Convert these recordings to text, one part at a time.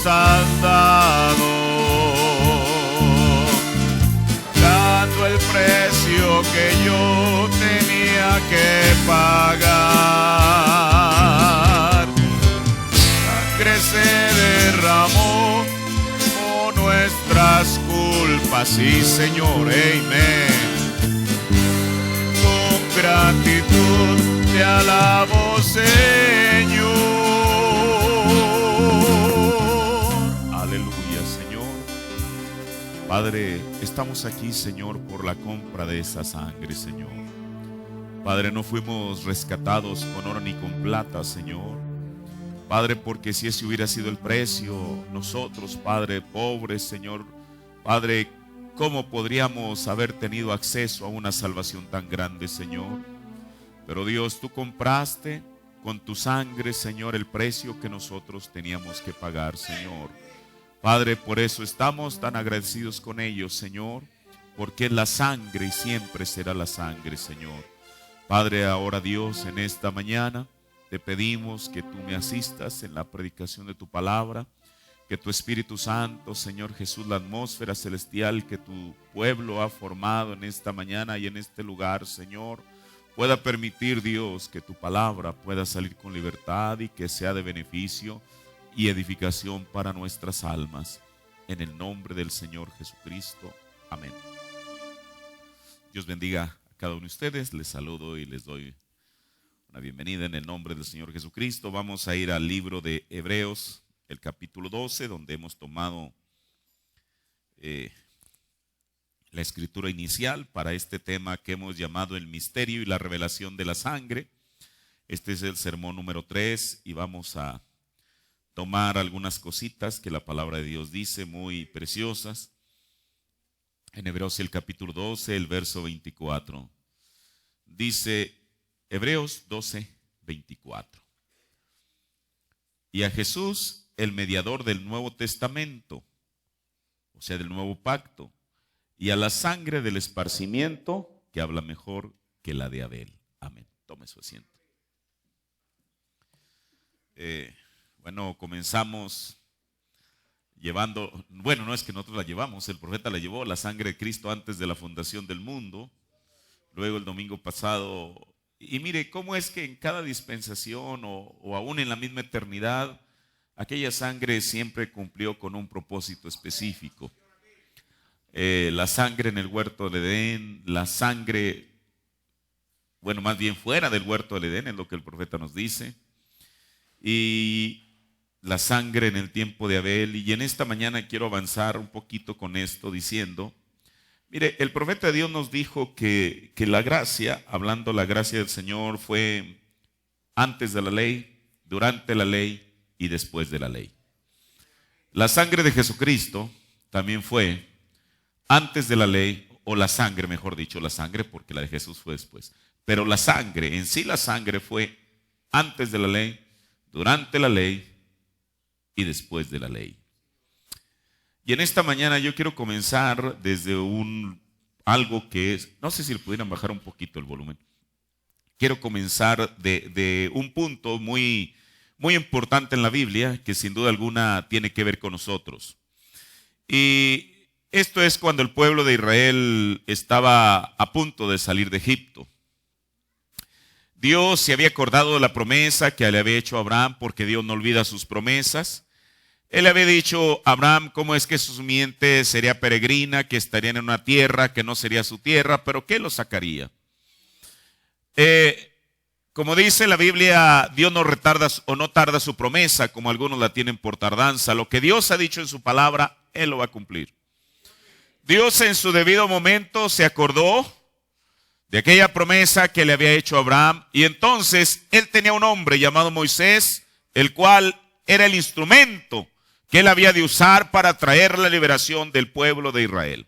nos has dado, dando el precio que yo tenía que pagar. Sangre se derramó por nuestras culpas, sí Señor, amén. Con gratitud te alabo, Señor. Aleluya, Señor. Padre, estamos aquí, Señor, por la compra de esa sangre, Señor. Padre, no fuimos rescatados con oro ni con plata, Señor. Padre, porque si ese hubiera sido el precio, nosotros, Padre, pobres, Señor, Padre, ¿cómo podríamos haber tenido acceso a una salvación tan grande, Señor? Pero Dios, tú compraste con tu sangre, Señor, el precio que nosotros teníamos que pagar, Señor. Padre, por eso estamos tan agradecidos con ellos, Señor, porque es la sangre y siempre será la sangre, Señor. Padre, ahora Dios, en esta mañana te pedimos que tú me asistas en la predicación de tu palabra, que tu Espíritu Santo, Señor Jesús, la atmósfera celestial que tu pueblo ha formado en esta mañana y en este lugar, Señor, pueda permitir, Dios, que tu palabra pueda salir con libertad y que sea de beneficio y edificación para nuestras almas. En el nombre del Señor Jesucristo. Amén. Dios bendiga a cada uno de ustedes. Les saludo y les doy una bienvenida en el nombre del Señor Jesucristo. Vamos a ir al libro de Hebreos, el capítulo 12, donde hemos tomado la escritura inicial para este tema que hemos llamado el misterio y la revelación de la sangre. Este es el sermón número 3 y vamos a tomar algunas cositas que la palabra de Dios dice, muy preciosas. En Hebreos el capítulo 12, el verso 24. Dice Hebreos 12, 24. Y a Jesús, el mediador del Nuevo Testamento, o sea, del Nuevo Pacto, y a la sangre del esparcimiento, que habla mejor que la de Abel. Amén. Tome su asiento. Bueno, comenzamos llevando, bueno, no es que nosotros la llevamos, el profeta la llevó, la sangre de Cristo antes de la fundación del mundo. Luego el domingo pasado, y mire cómo es que en cada dispensación o aún en la misma eternidad, aquella sangre siempre cumplió con un propósito específico. La sangre en el huerto del Edén, la sangre, bueno, más bien fuera del huerto del Edén, es lo que el profeta nos dice, y la sangre en el tiempo de Abel. Y en esta mañana quiero avanzar un poquito con esto diciendo, mire, el profeta de Dios nos dijo que la gracia, hablando la gracia del Señor, fue antes de la ley, durante la ley y después de la ley. La sangre de Jesucristo también fue antes de la ley, o la sangre, mejor dicho, la sangre, porque la de Jesús fue después. Pero la sangre, en sí la sangre fue antes de la ley, durante la ley y después de la ley. Y en esta mañana yo quiero comenzar desde algo que es, no sé si le pudieran bajar un poquito el volumen. Quiero comenzar de un punto muy, muy importante en la Biblia, que sin duda alguna tiene que ver con nosotros. Y esto es cuando el pueblo de Israel estaba a punto de salir de Egipto. Dios se había acordado de la promesa que le había hecho a Abraham, porque Dios no olvida sus promesas. Él había dicho a Abraham cómo es que su simiente sería peregrina, que estarían en una tierra que no sería su tierra, pero que lo sacaría. Como dice la Biblia, Dios no retarda o no tarda su promesa, como algunos la tienen por tardanza. Lo que Dios ha dicho en su palabra, Él lo va a cumplir. Dios en su debido momento se acordó de aquella promesa que le había hecho a Abraham, y entonces él tenía un hombre llamado Moisés, el cual era el instrumento que él había de usar para traer la liberación del pueblo de Israel.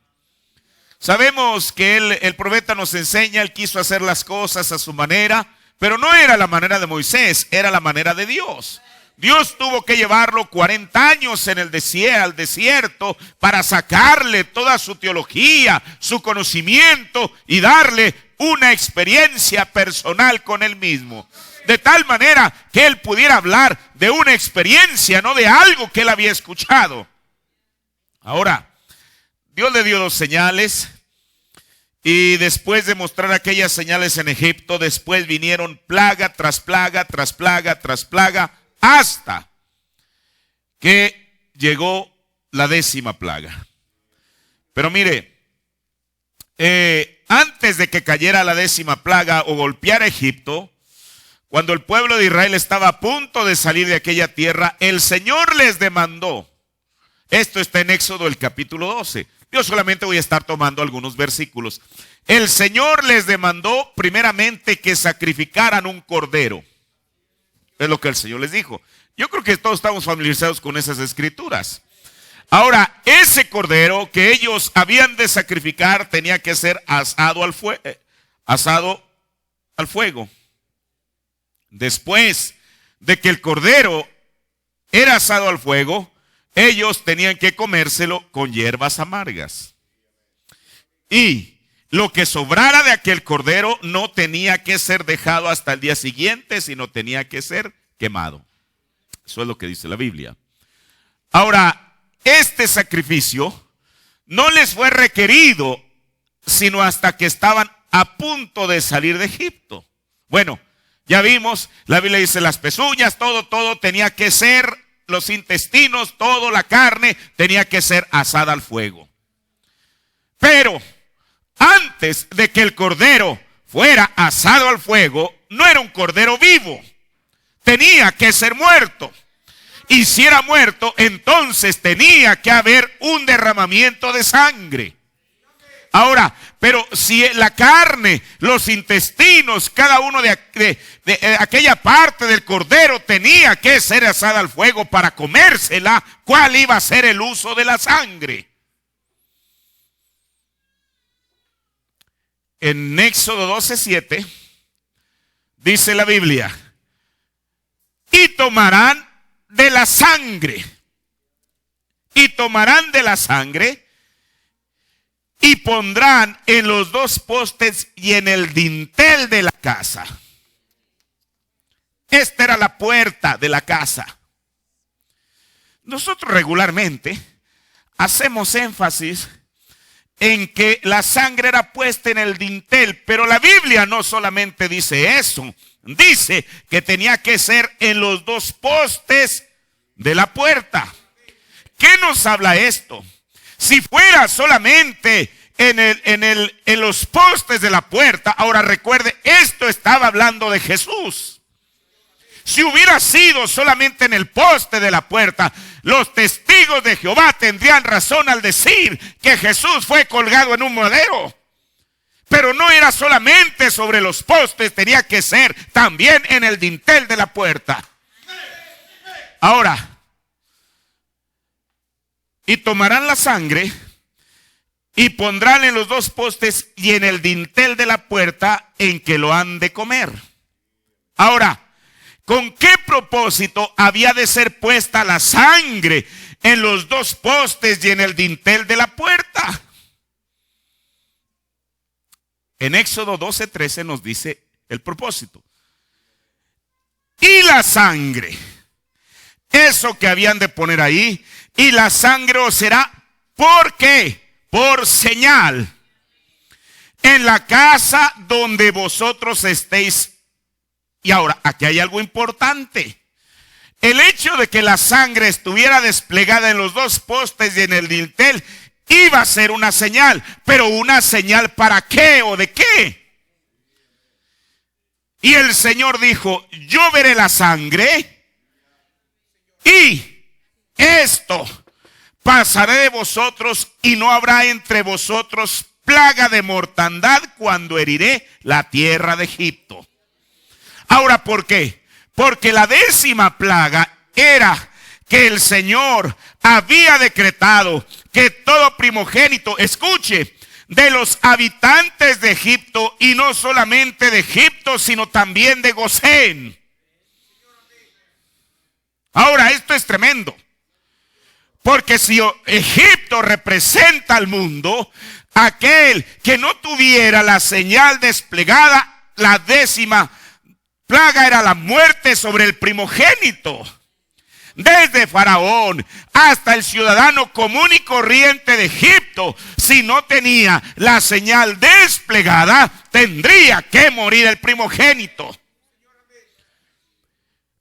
Sabemos que el profeta nos enseña, él quiso hacer las cosas a su manera, pero no era la manera de Moisés, era la manera de Dios. Dios tuvo que llevarlo 40 años en el desierto para sacarle toda su teología, su conocimiento y darle una experiencia personal con él mismo. de tal manera que él pudiera hablar de una experiencia, no de algo que él había escuchado. Ahora, Dios le dio 2 señales, y después de mostrar aquellas señales en Egipto, después vinieron plaga tras plaga, tras plaga, tras plaga, hasta que llegó la 10ª plaga. Pero mire, antes de que cayera la 10ª plaga o golpeara Egipto, cuando el pueblo de Israel estaba a punto de salir de aquella tierra, el Señor les demandó. Esto está en Éxodo el capítulo 12. Yo solamente voy a estar tomando algunos versículos. El Señor les demandó primeramente que sacrificaran un cordero. Es lo que el Señor les dijo. Yo creo que todos estamos familiarizados con esas escrituras. Ahora, ese cordero que ellos habían de sacrificar tenía que ser asado al fuego. Después de que el cordero era asado al fuego, ellos tenían que comérselo con hierbas amargas. Y lo que sobrara de aquel cordero no tenía que ser dejado hasta el día siguiente, sino tenía que ser quemado. Eso es lo que dice la Biblia. Ahora, este sacrificio no les fue requerido sino hasta que estaban a punto de salir de Egipto. Bueno, ya vimos, la Biblia dice las pezuñas, todo tenía que ser, los intestinos, toda la carne tenía que ser asada al fuego. Pero antes de que el cordero fuera asado al fuego, no era un cordero vivo, tenía que ser muerto. Y si era muerto, entonces tenía que haber un derramamiento de sangre. Ahora, pero si la carne, los intestinos, cada uno de aquella parte del cordero tenía que ser asada al fuego para comérsela, ¿cuál iba a ser el uso de la sangre? En Éxodo 12:7 dice la Biblia: y tomarán de la sangre, y pondrán en los 2 postes y en el dintel de la casa. Esta era la puerta de la casa. Nosotros regularmente hacemos énfasis en que la sangre era puesta en el dintel, pero la Biblia no solamente dice eso, dice que tenía que ser en los 2 postes de la puerta. ¿Qué nos habla esto? Si fuera solamente en los postes de la puerta, ahora recuerde, esto estaba hablando de Jesús. Si hubiera sido solamente en el poste de la puerta, los testigos de Jehová tendrían razón al decir que Jesús fue colgado en un madero. Pero no era solamente sobre los postes, tenía que ser también en el dintel de la puerta. Ahora, y tomarán la sangre y pondrán en los 2 postes y en el dintel de la puerta en que lo han de comer. Ahora, ¿con qué propósito había de ser puesta la sangre en los 2 postes y en el dintel de la puerta? En Éxodo 12:13 nos dice el propósito. Y la sangre, eso que habían de poner ahí, y la sangre os será, ¿por qué? Por señal en la casa donde vosotros estéis. Y ahora, aquí hay algo importante. El hecho de que la sangre estuviera desplegada en los 2 postes y en el dintel iba a ser una señal. Pero ¿una señal para qué o de qué? Y el Señor dijo: yo veré la sangre y esto pasaré de vosotros, y no habrá entre vosotros plaga de mortandad cuando heriré la tierra de Egipto. Ahora, ¿por qué? Porque la 10ª plaga era que el Señor había decretado que todo primogénito, escuche, de los habitantes de Egipto, y no solamente de Egipto, sino también de Gosén. Ahora, esto es tremendo. Porque si Egipto representa al mundo, aquel que no tuviera la señal desplegada, la 10ª plaga era la muerte sobre el primogénito. Desde Faraón hasta el ciudadano común y corriente de Egipto, si no tenía la señal desplegada, tendría que morir el primogénito.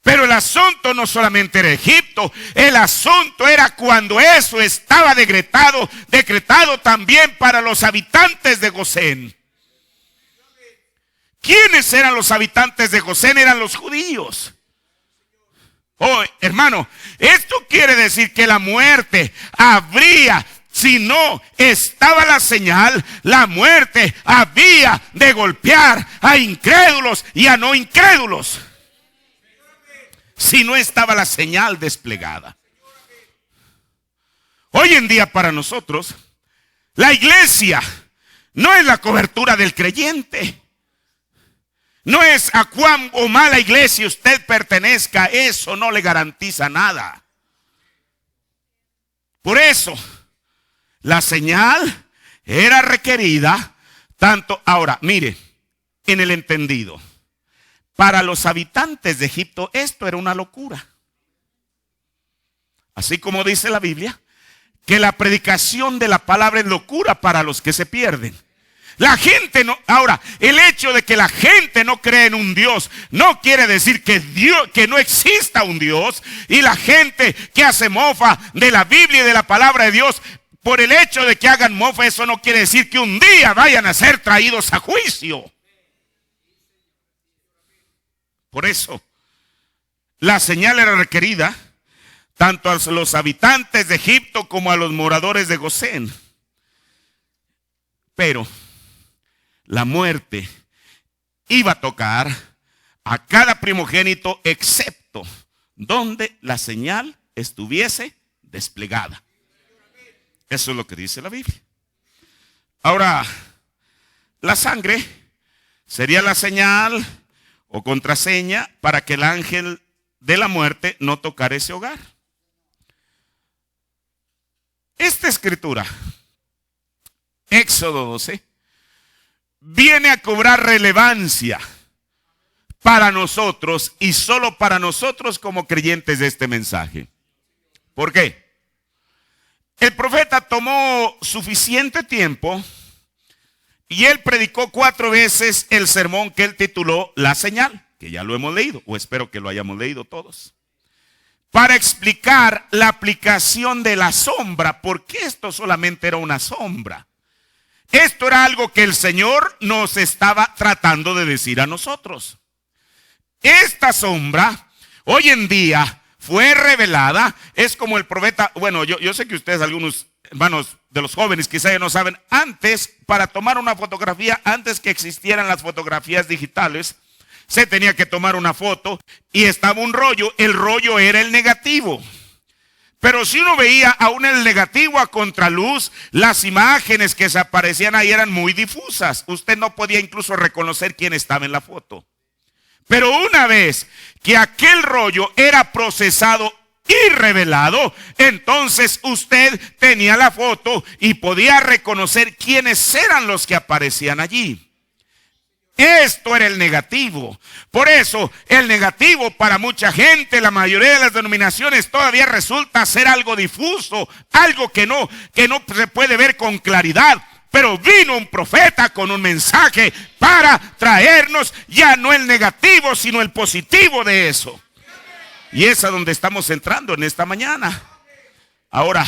Pero el asunto no solamente era Egipto, el asunto era cuando eso estaba decretado también para los habitantes de Gosén. ¿Quiénes eran los habitantes de Gosén? Eran los judíos. Oh, hermano, esto quiere decir que la muerte habría, si no estaba la señal, la muerte había de golpear a incrédulos y a no incrédulos. Si no estaba la señal desplegada. Hoy en día para nosotros, la iglesia no es la cobertura del creyente. No es a cuán o mala iglesia usted pertenezca, eso no le garantiza nada. Por eso, la señal era requerida tanto. Ahora, mire, en el entendido, para los habitantes de Egipto esto era una locura. Así como dice la Biblia, que la predicación de la palabra es locura para los que se pierden. La gente no, ahora, el hecho de que la gente no cree en un Dios no quiere decir que no exista un Dios, y la gente que hace mofa de la Biblia y de la palabra de Dios, por el hecho de que hagan mofa, eso no quiere decir que un día vayan a ser traídos a juicio. Por eso, la señal era requerida tanto a los habitantes de Egipto como a los moradores de Gosén. Pero la muerte iba a tocar a cada primogénito excepto donde la señal estuviese desplegada. Eso es lo que dice la Biblia. Ahora, la sangre sería la señal o contraseña para que el ángel de la muerte no tocara ese hogar. Esta escritura, Éxodo 12, viene a cobrar relevancia para nosotros y solo para nosotros como creyentes de este mensaje. ¿Por qué? El profeta tomó suficiente tiempo y él predicó 4 veces el sermón que él tituló La Señal, que ya lo hemos leído, o espero que lo hayamos leído todos, para explicar la aplicación de la sombra, porque esto solamente era una sombra. Esto era algo que el Señor nos estaba tratando de decir a nosotros. Esta sombra, hoy en día, fue revelada. Es como el profeta, bueno, yo sé que ustedes, algunos hermanos de los jóvenes, quizá ya no saben, antes, para tomar una fotografía, antes que existieran las fotografías digitales, se tenía que tomar una foto y estaba un rollo. El rollo era el negativo. Pero si uno veía aún el negativo a contraluz, las imágenes que se aparecían ahí eran muy difusas. Usted no podía incluso reconocer quién estaba en la foto. Pero una vez que aquel rollo era procesado y revelado, entonces usted tenía la foto y podía reconocer quiénes eran los que aparecían allí. Esto era el negativo. Por eso el negativo para mucha gente, la mayoría de las denominaciones, todavía resulta ser algo difuso, algo que no se puede ver con claridad. Pero vino un profeta con un mensaje para traernos ya no el negativo, sino el positivo de eso. Y es a donde estamos entrando en esta mañana. Ahora,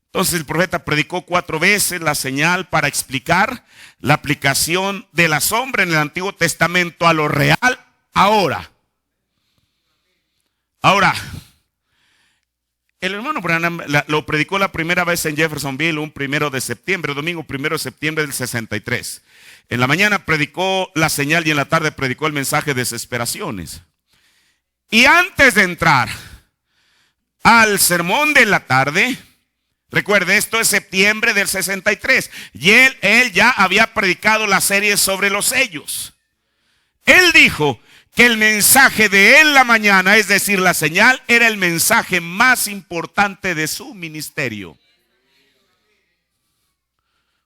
entonces el profeta predicó 4 veces la señal para explicar la aplicación de la sombra en el Antiguo Testamento a lo real ahora. Ahora, el hermano Branham lo predicó la primera vez en Jeffersonville un 1 de septiembre, domingo 1 de septiembre del 63. En la mañana predicó la señal y en la tarde predicó el mensaje de desesperaciones. Y antes de entrar al sermón de la tarde, recuerde, esto es septiembre del 63. Y él ya había predicado la serie sobre los sellos. Él dijo que el mensaje de en la mañana, es decir, la señal, era el mensaje más importante de su ministerio.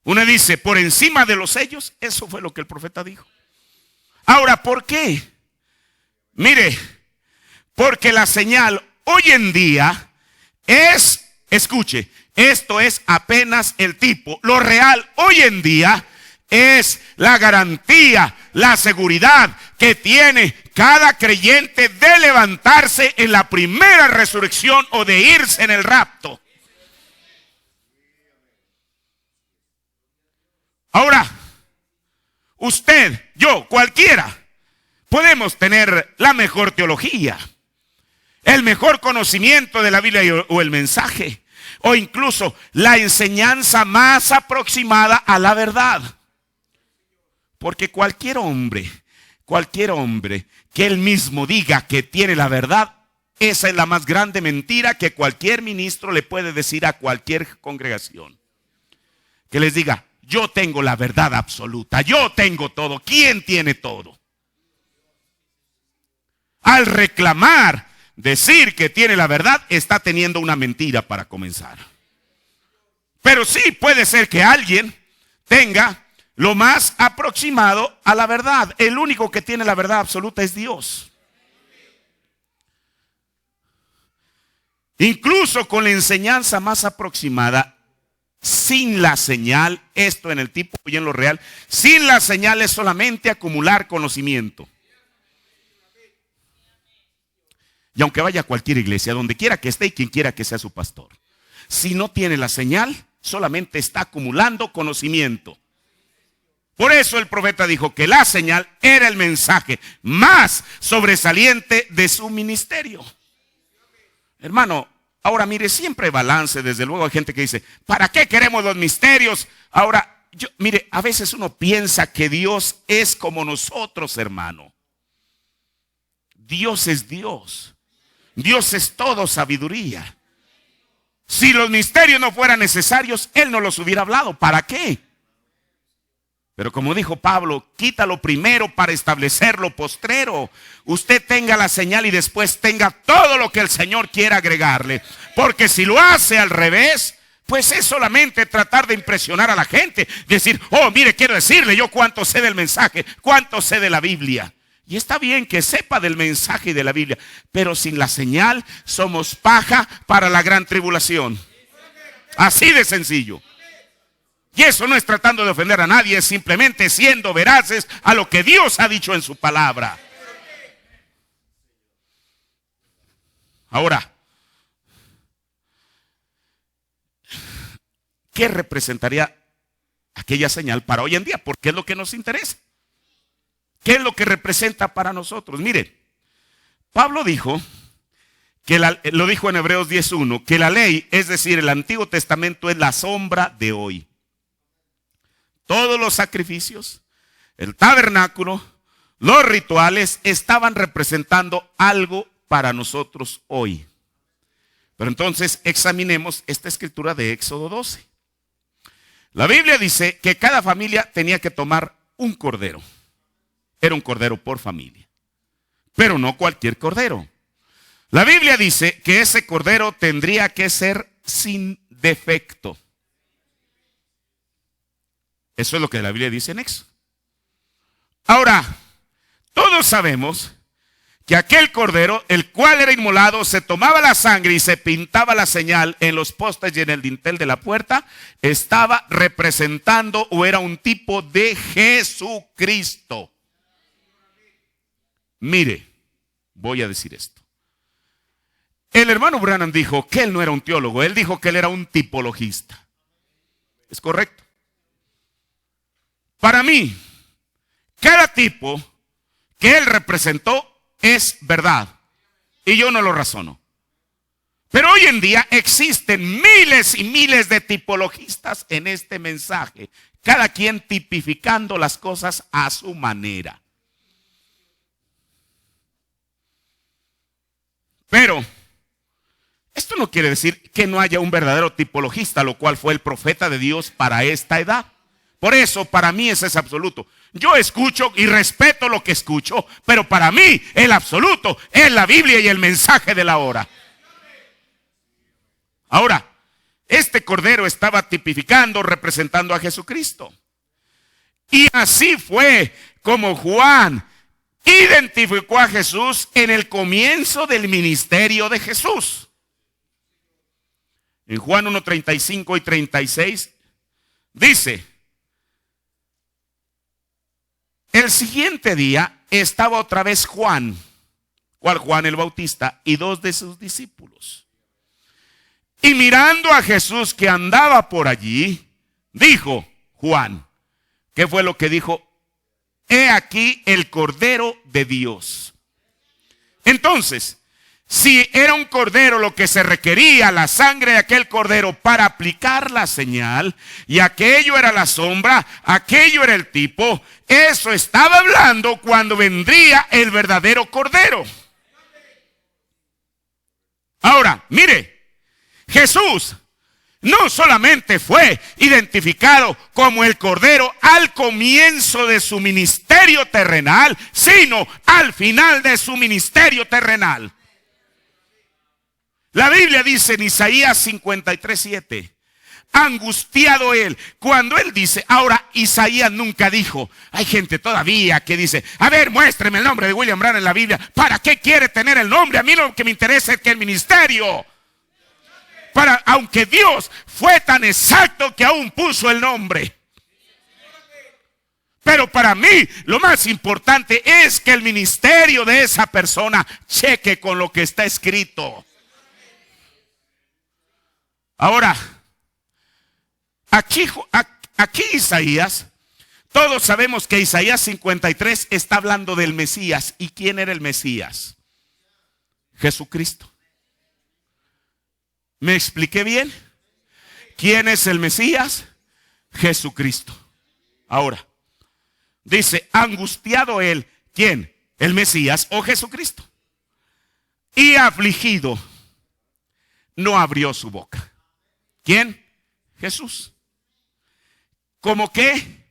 Uno dice, por encima de los sellos, eso fue lo que el profeta dijo. Ahora, ¿por qué? Mire, porque la señal hoy en día es, escuche, esto es apenas el tipo. Lo real hoy en día es la garantía, la seguridad que tiene cada creyente de levantarse en la primera resurrección o de irse en el rapto. Ahora, usted, yo, cualquiera, podemos tener la mejor teología, el mejor conocimiento de la Biblia o el mensaje, o incluso la enseñanza más aproximada a la verdad. Porque cualquier hombre que él mismo diga que tiene la verdad, esa es la más grande mentira que cualquier ministro le puede decir a cualquier congregación. Que les diga, yo tengo la verdad absoluta, yo tengo todo. ¿Quién tiene todo? Al reclamar, decir que tiene la verdad, está teniendo una mentira para comenzar. Pero sí puede ser que alguien tenga lo más aproximado a la verdad. El único que tiene la verdad absoluta es Dios. Incluso con la enseñanza más aproximada, sin la señal, esto en el tipo y en lo real, sin la señal es solamente acumular conocimiento. Y aunque vaya a cualquier iglesia, donde quiera que esté y quien quiera que sea su pastor, si no tiene la señal, solamente está acumulando conocimiento. Por eso el profeta dijo que la señal era el mensaje más sobresaliente de su ministerio. Hermano, ahora mire, siempre hay balance. Desde luego hay gente que dice, ¿para qué queremos los misterios? Ahora, mire, a veces uno piensa que Dios es como nosotros, hermano. Dios es Dios. Dios es todo sabiduría. Si los misterios no fueran necesarios, Él no los hubiera hablado. ¿Para qué? Pero como dijo Pablo, quita lo primero para establecer lo postrero. Usted tenga la señal y después tenga todo lo que el Señor quiera agregarle. Porque si lo hace al revés, pues es solamente tratar de impresionar a la gente. Decir, oh, mire, quiero decirle yo cuánto sé del mensaje, cuánto sé de la Biblia. Y está bien que sepa del mensaje y de la Biblia, pero sin la señal somos paja para la gran tribulación. Así de sencillo. Y eso no es tratando de ofender a nadie, es simplemente siendo veraces a lo que Dios ha dicho en su palabra. Ahora, ¿qué representaría aquella señal para hoy en día? Porque es lo que nos interesa. ¿Qué es lo que representa para nosotros? Mire, Pablo dijo, lo dijo en Hebreos 10:1, que la ley, es decir, el Antiguo Testamento es la sombra de hoy. Todos los sacrificios, el tabernáculo, los rituales estaban representando algo para nosotros hoy. Pero entonces examinemos esta escritura de Éxodo 12. La Biblia dice que cada familia tenía que tomar un cordero. Era un cordero por familia, pero no cualquier cordero. La Biblia dice que ese cordero tendría que ser sin defecto. Eso es lo que la Biblia dice en Éxodo. Ahora, todos sabemos que aquel cordero, el cual era inmolado, se tomaba la sangre y se pintaba la señal en los postes y en el dintel de la puerta, estaba representando o era un tipo de Jesucristo. Mire, voy a decir esto. El hermano Branham dijo que él no era un teólogo, él dijo que él era un tipologista. ¿Es correcto? Para mí, cada tipo que él representó es verdad. Y yo no lo razono. Pero hoy en día existen miles y miles de tipologistas en este mensaje. Cada quien tipificando las cosas a su manera. Pero esto no quiere decir que no haya un verdadero tipologista, lo cual fue el profeta de Dios para esta edad. Por eso, para mí ese es absoluto. Yo escucho y respeto lo que escucho, pero para mí el absoluto es la Biblia y el mensaje de la hora. Ahora, este cordero estaba tipificando, representando a Jesucristo. Y así fue como Juan identificó a Jesús en el comienzo del ministerio de Jesús. En Juan 1:35 y 36 dice: el siguiente día estaba otra vez Juan, ¿cuál Juan el Bautista? Y 2 de sus discípulos. Y mirando a Jesús que andaba por allí, dijo Juan, ¿qué fue lo que dijo? He aquí el Cordero de Dios. Entonces, si era un cordero lo que se requería, la sangre de aquel cordero para aplicar la señal, y aquello era la sombra, aquello era el tipo, eso estaba hablando cuando vendría el verdadero cordero. Ahora, mire, Jesús no solamente fue identificado como el Cordero al comienzo de su ministerio terrenal, sino al final de su ministerio terrenal. La Biblia dice en Isaías 53:7, angustiado él. Cuando él dice, ahora Isaías nunca dijo, hay gente todavía que dice, a ver, muéstreme el nombre de William Branham en la Biblia. ¿Para qué quiere tener el nombre? A mí lo que me interesa es que el ministerio, aunque Dios fue tan exacto que aún puso el nombre. Pero para mí lo más importante es que el ministerio de esa persona cheque con lo que está escrito. Ahora, aquí Isaías, todos sabemos que Isaías 53 está hablando del Mesías. ¿Y quién era el Mesías? Jesucristo. ¿Me expliqué bien? ¿Quién es el Mesías? Jesucristo. Ahora, dice, angustiado él. ¿Quién? El Mesías o Jesucristo. Y afligido, no abrió su boca. ¿Quién? Jesús. ¿Cómo qué?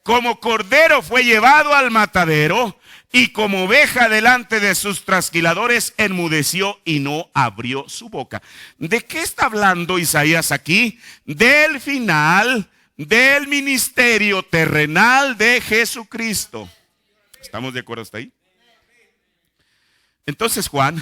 Como cordero fue llevado al matadero, y como oveja delante de sus trasquiladores enmudeció y no abrió su boca. ¿De qué está hablando Isaías aquí? Del final del ministerio terrenal de Jesucristo. ¿Estamos de acuerdo hasta ahí? Entonces Juan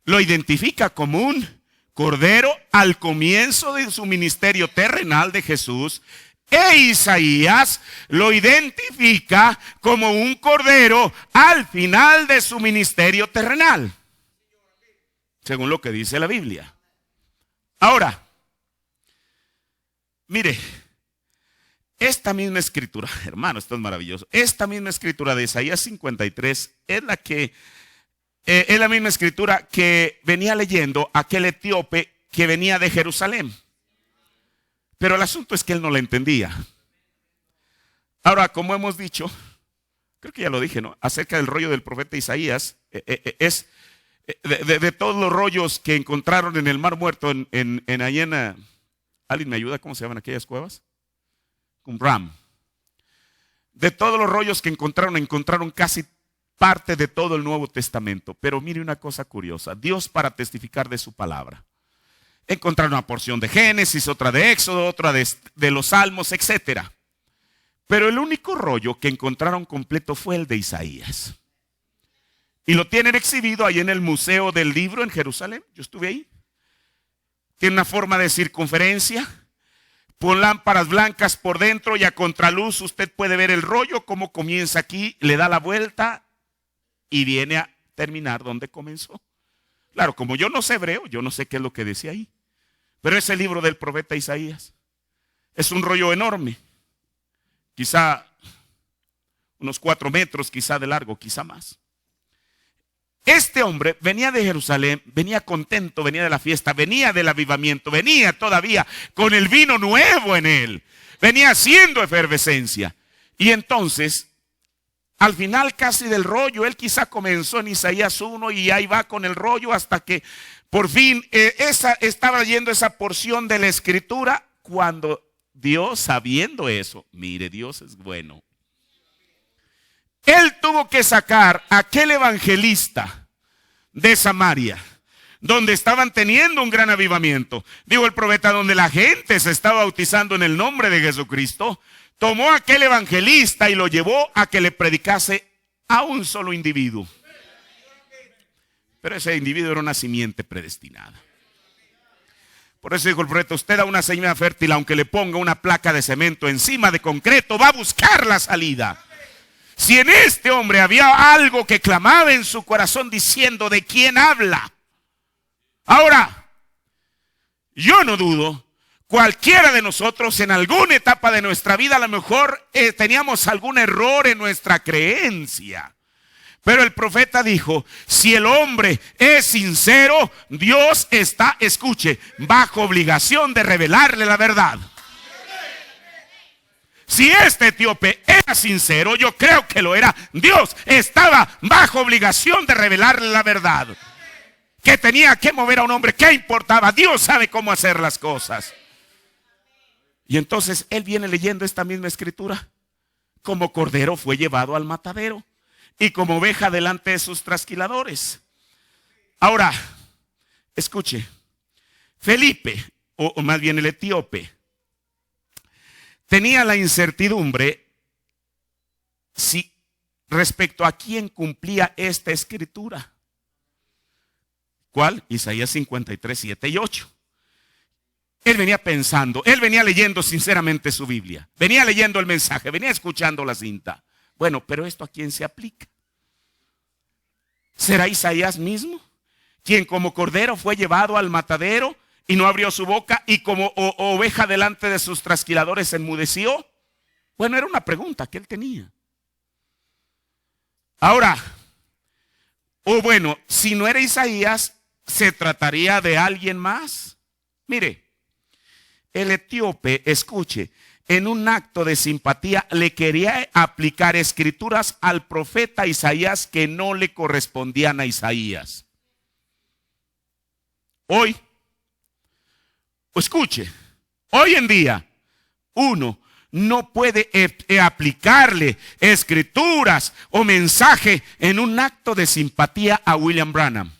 lo identifica como un cordero al comienzo de su ministerio terrenal de Jesús. E Isaías lo identifica como un cordero al final de su ministerio terrenal, según lo que dice la Biblia. Ahora, mire, esta misma escritura, hermano, esto es maravilloso. Esta misma escritura de Isaías 53 es la misma escritura que venía leyendo aquel etíope que venía de Jerusalén. Pero el asunto es que él no la entendía. Ahora, como hemos dicho, creo que ya lo dije, ¿no? Acerca del rollo del profeta Isaías, es de todos los rollos que encontraron en el Mar Muerto, en Ayena, ¿alguien me ayuda? ¿Cómo se llaman aquellas cuevas? Qumran. De todos los rollos que encontraron casi parte de todo el Nuevo Testamento. Pero mire una cosa curiosa, Dios, para testificar de su palabra, encontraron una porción de Génesis, otra de Éxodo, otra de los Salmos, etc. Pero el único rollo que encontraron completo fue el de Isaías. Y lo tienen exhibido ahí en el Museo del Libro en Jerusalén. Yo estuve ahí. Tiene una forma de circunferencia, con lámparas blancas por dentro, y a contraluz usted puede ver el rollo, cómo comienza aquí, le da la vuelta y viene a terminar donde comenzó. Claro, como yo no sé hebreo, yo no sé qué es lo que decía ahí. Pero es el libro del profeta Isaías. Es un rollo enorme. Quizá unos 4 metros, quizá de largo, quizá más. Este hombre venía de Jerusalén, venía contento, venía de la fiesta, venía del avivamiento, venía todavía con el vino nuevo en él. Venía haciendo efervescencia. Y entonces, al final casi del rollo, él quizá comenzó en Isaías 1 y ahí va con el rollo hasta que por fin estaba leyendo esa porción de la escritura, cuando Dios, sabiendo eso, mire, Dios es bueno. Él tuvo que sacar a aquel evangelista de Samaria, donde estaban teniendo un gran avivamiento. Digo, el profeta, donde la gente se estaba bautizando en el nombre de Jesucristo. Tomó a aquel evangelista y lo llevó a que le predicase a un solo individuo. Pero ese individuo era una simiente predestinada. Por eso dijo el profeta: usted a una semilla fértil, aunque le ponga una placa de cemento encima de concreto, va a buscar la salida. Si en este hombre había algo que clamaba en su corazón diciendo: ¿de quién habla? Ahora, yo no dudo, cualquiera de nosotros en alguna etapa de nuestra vida a lo mejor teníamos algún error en nuestra creencia. Pero el profeta dijo: si el hombre es sincero, Dios está, escuche, bajo obligación de revelarle la verdad. Si este etíope era sincero, yo creo que lo era, Dios estaba bajo obligación de revelarle la verdad. Que tenía que mover a un hombre, ¿qué importaba? Dios sabe cómo hacer las cosas. Y entonces él viene leyendo esta misma escritura: como cordero fue llevado al matadero, y como oveja delante de sus trasquiladores. Ahora, escuche, Felipe, o más bien el etíope, tenía la incertidumbre si respecto a quién cumplía esta escritura. ¿Cuál? Isaías 53, 7 y 8. Él venía pensando, él venía leyendo sinceramente su Biblia, venía leyendo el mensaje, venía escuchando la cinta. Bueno, pero ¿esto a quién se aplica? ¿Será Isaías mismo, quien como cordero fue llevado al matadero y no abrió su boca, y como oveja delante de sus trasquiladores enmudeció? Bueno, era una pregunta que él tenía. Ahora, si no era Isaías, ¿se trataría de alguien más? Mire, el etíope, escuche, en un acto de simpatía le quería aplicar escrituras al profeta Isaías que no le correspondían a Isaías. Hoy, escuche, hoy en día uno no puede aplicarle escrituras o mensaje en un acto de simpatía a William Branham.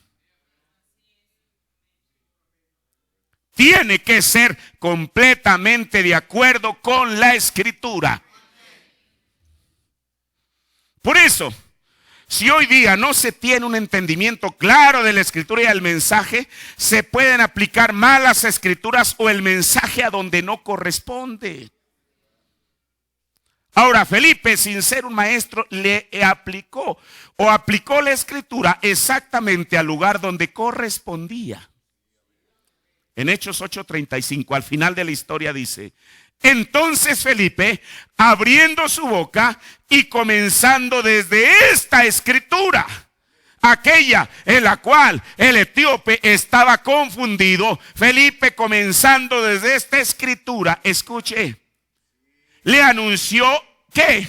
Tiene que ser completamente de acuerdo con la escritura. Por eso, si hoy día no se tiene un entendimiento claro de la escritura y del mensaje, se pueden aplicar malas escrituras o el mensaje a donde no corresponde. Ahora, Felipe, sin ser un maestro, le aplicó la escritura exactamente al lugar donde correspondía. En Hechos 8:35, al final de la historia dice: entonces Felipe, abriendo su boca y comenzando desde esta escritura, aquella en la cual el etíope estaba confundido, Felipe, comenzando desde esta escritura, escuche, le anunció que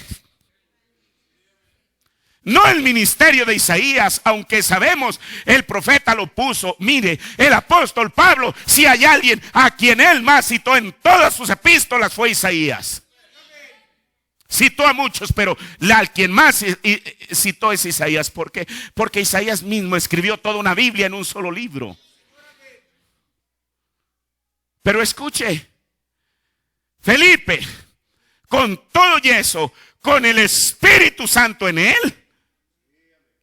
no el ministerio de Isaías, aunque sabemos el profeta lo puso. Mire, el apóstol Pablo, si hay alguien a quien él más citó en todas sus epístolas, fue Isaías. Citó a muchos, pero al quien más citó es Isaías. ¿Por qué? Porque Isaías mismo escribió toda una Biblia en un solo libro. Pero escuche, Felipe, con todo y eso, con el Espíritu Santo en él,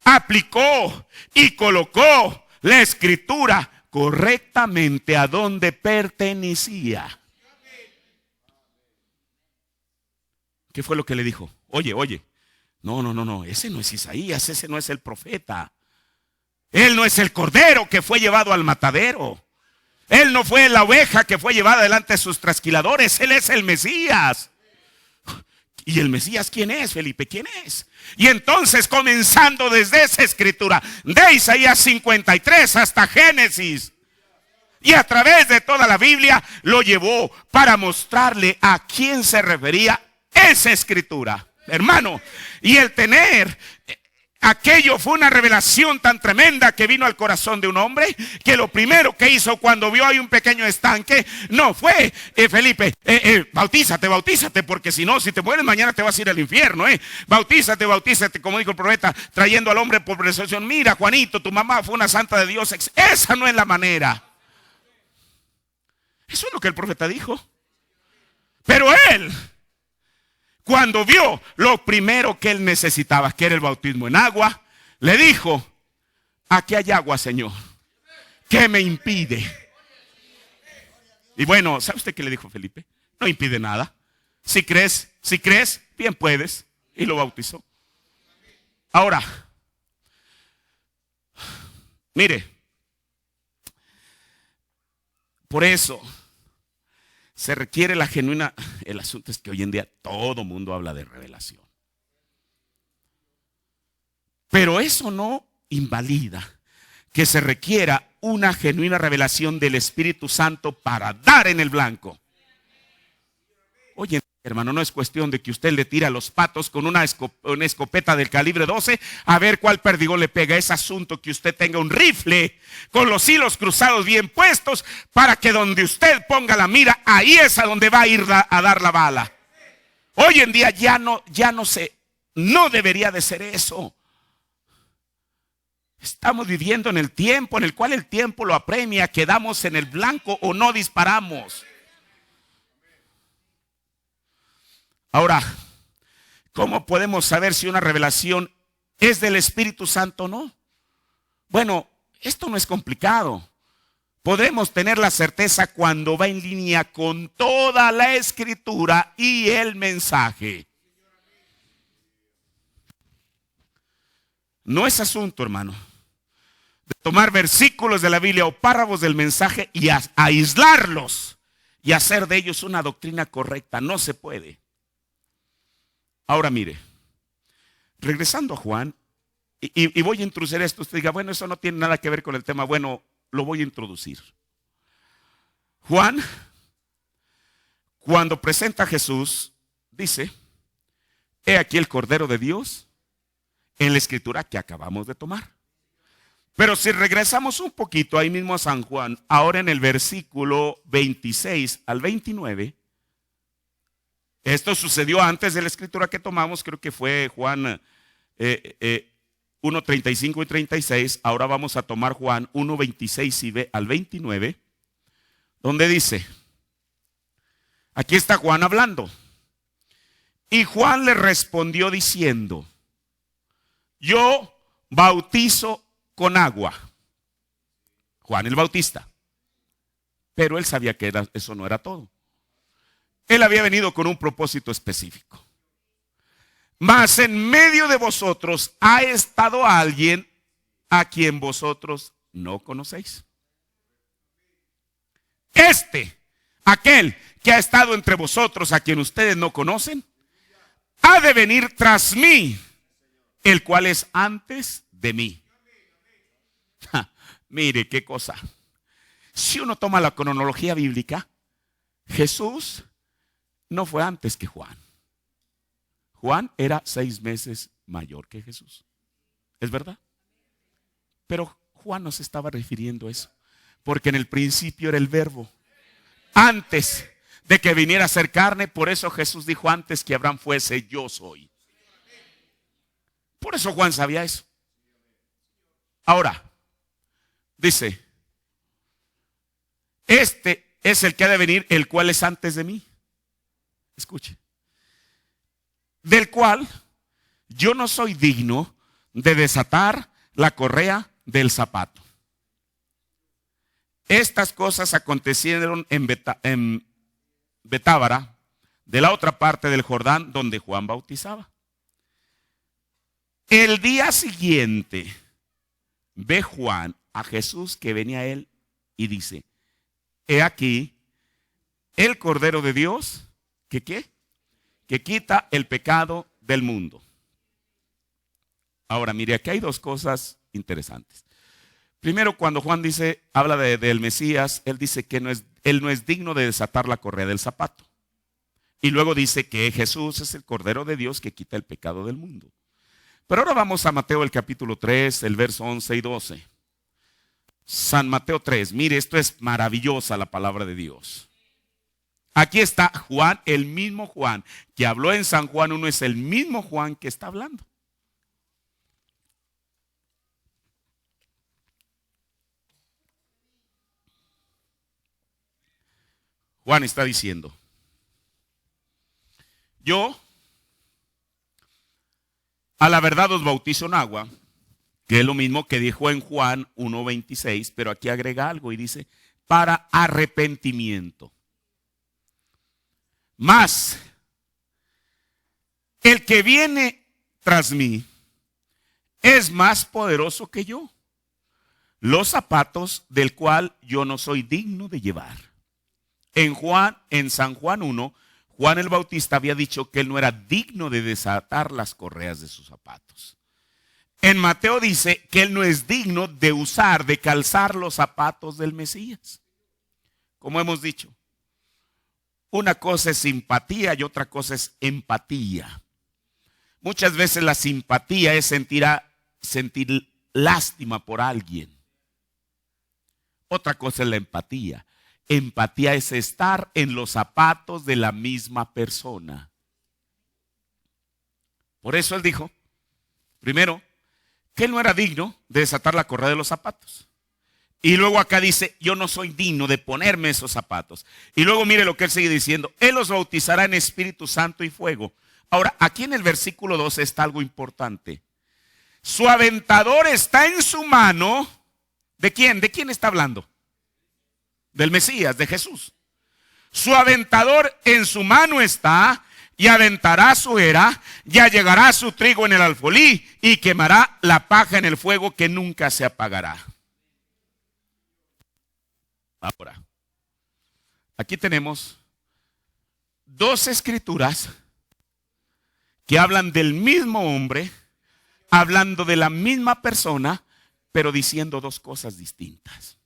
aplicó y colocó la escritura correctamente a donde pertenecía. ¿Qué fue lo que le dijo? Oye, no, ese no es Isaías, ese no es el profeta. Él no es el cordero que fue llevado al matadero. Él no fue la oveja que fue llevada delante de sus trasquiladores. Él es el Mesías. ¿Y el Mesías quién es, Felipe? ¿Quién es? Y entonces, comenzando desde esa escritura, de Isaías 53 hasta Génesis, y a través de toda la Biblia, lo llevó para mostrarle a quién se refería esa escritura, hermano. Y el tener aquello fue una revelación tan tremenda que vino al corazón de un hombre, que lo primero que hizo cuando vio ahí un pequeño estanque, no fue, Felipe, bautízate, porque si no, si te mueres mañana te vas a ir al infierno, bautízate, como dijo el profeta, trayendo al hombre por presunción. Mira, Juanito, tu mamá fue una santa de Dios. Esa no es la manera. Eso es lo que el profeta dijo. Pero él, cuando vio lo primero que él necesitaba, que era el bautismo en agua, le dijo: aquí hay agua, Señor, ¿qué me impide? Y bueno, ¿sabe usted qué le dijo Felipe? No impide nada. Si crees, bien puedes. Y lo bautizó. Ahora, mire, por eso se requiere la genuina. El asunto es que hoy en día todo mundo habla de revelación. Pero eso no invalida que se requiera una genuina revelación del Espíritu Santo para dar en el blanco. Oye, hermano, no es cuestión de que usted le tira a los patos con una escopeta del calibre 12 a ver cuál perdigón le pega. Es asunto que usted tenga un rifle con los hilos cruzados bien puestos para que donde usted ponga la mira, ahí es a donde va a ir a dar la bala. Hoy en día no debería de ser eso. Estamos viviendo en el tiempo en el cual el tiempo lo apremia, quedamos en el blanco o no disparamos. Ahora, ¿cómo podemos saber si una revelación es del Espíritu Santo o no? Bueno, esto no es complicado. Podemos tener la certeza cuando va en línea con toda la Escritura y el mensaje. No es asunto, hermano, de tomar versículos de la Biblia o párrafos del mensaje y aislarlos y hacer de ellos una doctrina correcta. No se puede. Ahora mire, regresando a Juan, y voy a introducir esto. Usted diga, bueno, eso no tiene nada que ver con el tema. Bueno, lo voy a introducir. Juan, cuando presenta a Jesús, dice: he aquí el Cordero de Dios, en la escritura que acabamos de tomar. Pero si regresamos un poquito ahí mismo a San Juan, ahora en el versículo 26 al 29, esto sucedió antes de la escritura que tomamos, creo que fue Juan 1, 35 y 36. Ahora vamos a tomar Juan 1, 26 al 29, donde dice, aquí está Juan hablando. Y Juan le respondió diciendo: yo bautizo con agua. Juan el Bautista. Pero él sabía que eso no era todo. Él había venido con un propósito específico. Mas en medio de vosotros ha estado alguien a quien vosotros no conocéis. Aquel que ha estado entre vosotros, a quien ustedes no conocen, ha de venir tras mí, el cual es antes de mí. Mire qué cosa. Si uno toma la cronología bíblica, Jesús no fue antes que Juan. Juan era 6 meses mayor que Jesús. ¿Es verdad? Pero Juan no se estaba refiriendo a eso, porque en el principio era el verbo. Antes de que viniera a ser carne, por eso Jesús dijo: antes que Abraham fuese, yo soy. Por eso Juan sabía eso. Ahora, dice: este es el que ha de venir, el cual es antes de mí. Escuche. Del cual yo no soy digno de desatar la correa del zapato. Estas cosas acontecieron en Betábara, de la otra parte del Jordán, donde Juan bautizaba. El día siguiente ve Juan a Jesús que venía a él y dice: he aquí el Cordero de Dios que quita el pecado del mundo. Ahora mire, aquí hay dos cosas interesantes. Primero, cuando Juan habla del Mesías, él dice que él no es digno de desatar la correa del zapato. Y luego dice que Jesús es el Cordero de Dios que quita el pecado del mundo. Pero ahora vamos a Mateo el capítulo 3, el verso 11 y 12. San Mateo 3, mire, esto es maravillosa la palabra de Dios. Aquí está Juan, el mismo Juan que habló en San Juan 1, es el mismo Juan que está hablando. Juan está diciendo: yo a la verdad os bautizo en agua, que es lo mismo que dijo en Juan 1:26, pero aquí agrega algo y dice, para arrepentimiento. Mas, el que viene tras mí es más poderoso que yo, los zapatos del cual yo no soy digno de llevar. En San Juan 1, Juan el Bautista había dicho que él no era digno de desatar las correas de sus zapatos. En Mateo dice que él no es digno de usar, de calzar los zapatos del Mesías. Como hemos dicho, una cosa es simpatía y otra cosa es empatía. Muchas veces la simpatía es sentir lástima por alguien. Otra cosa es la empatía. Empatía es estar en los zapatos de la misma persona. Por eso él dijo, primero, que él no era digno de desatar la correa de los zapatos. Y luego acá dice, yo no soy digno de ponerme esos zapatos. Y luego mire lo que él sigue diciendo, él los bautizará en Espíritu Santo y fuego. Ahora, aquí en el versículo 12 está algo importante. Su aventador está en su mano. ¿De quién? ¿De quién está hablando? Del Mesías, de Jesús. Su aventador en su mano está, y aventará su era, ya llegará su trigo en el alfolí, y quemará la paja en el fuego que nunca se apagará. Ahora, aquí tenemos dos escrituras que hablan del mismo hombre, hablando de la misma persona, pero diciendo dos cosas distintas.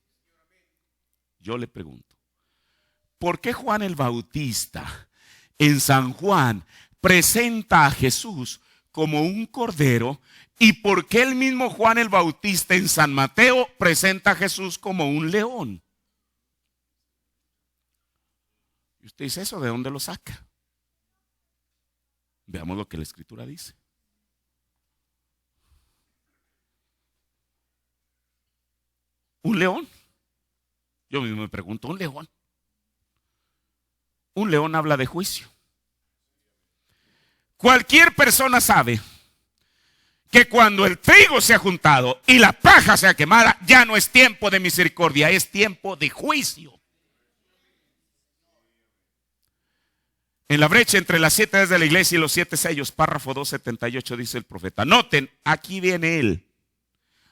Yo le pregunto, ¿por qué Juan el Bautista en San Juan presenta a Jesús como un cordero? ¿Y por qué el mismo Juan el Bautista en San Mateo presenta a Jesús como un león? Y usted dice, ¿eso de dónde lo saca? Veamos lo que la Escritura dice. ¿Un león? Yo mismo me pregunto, ¿un león? Un león habla de juicio. Cualquier persona sabe que cuando el trigo se ha juntado y la paja se ha quemada, ya no es tiempo de misericordia, es tiempo de juicio. En la brecha entre las 7 de la iglesia y los 7 sellos, párrafo 278, dice el profeta. Noten, aquí viene él.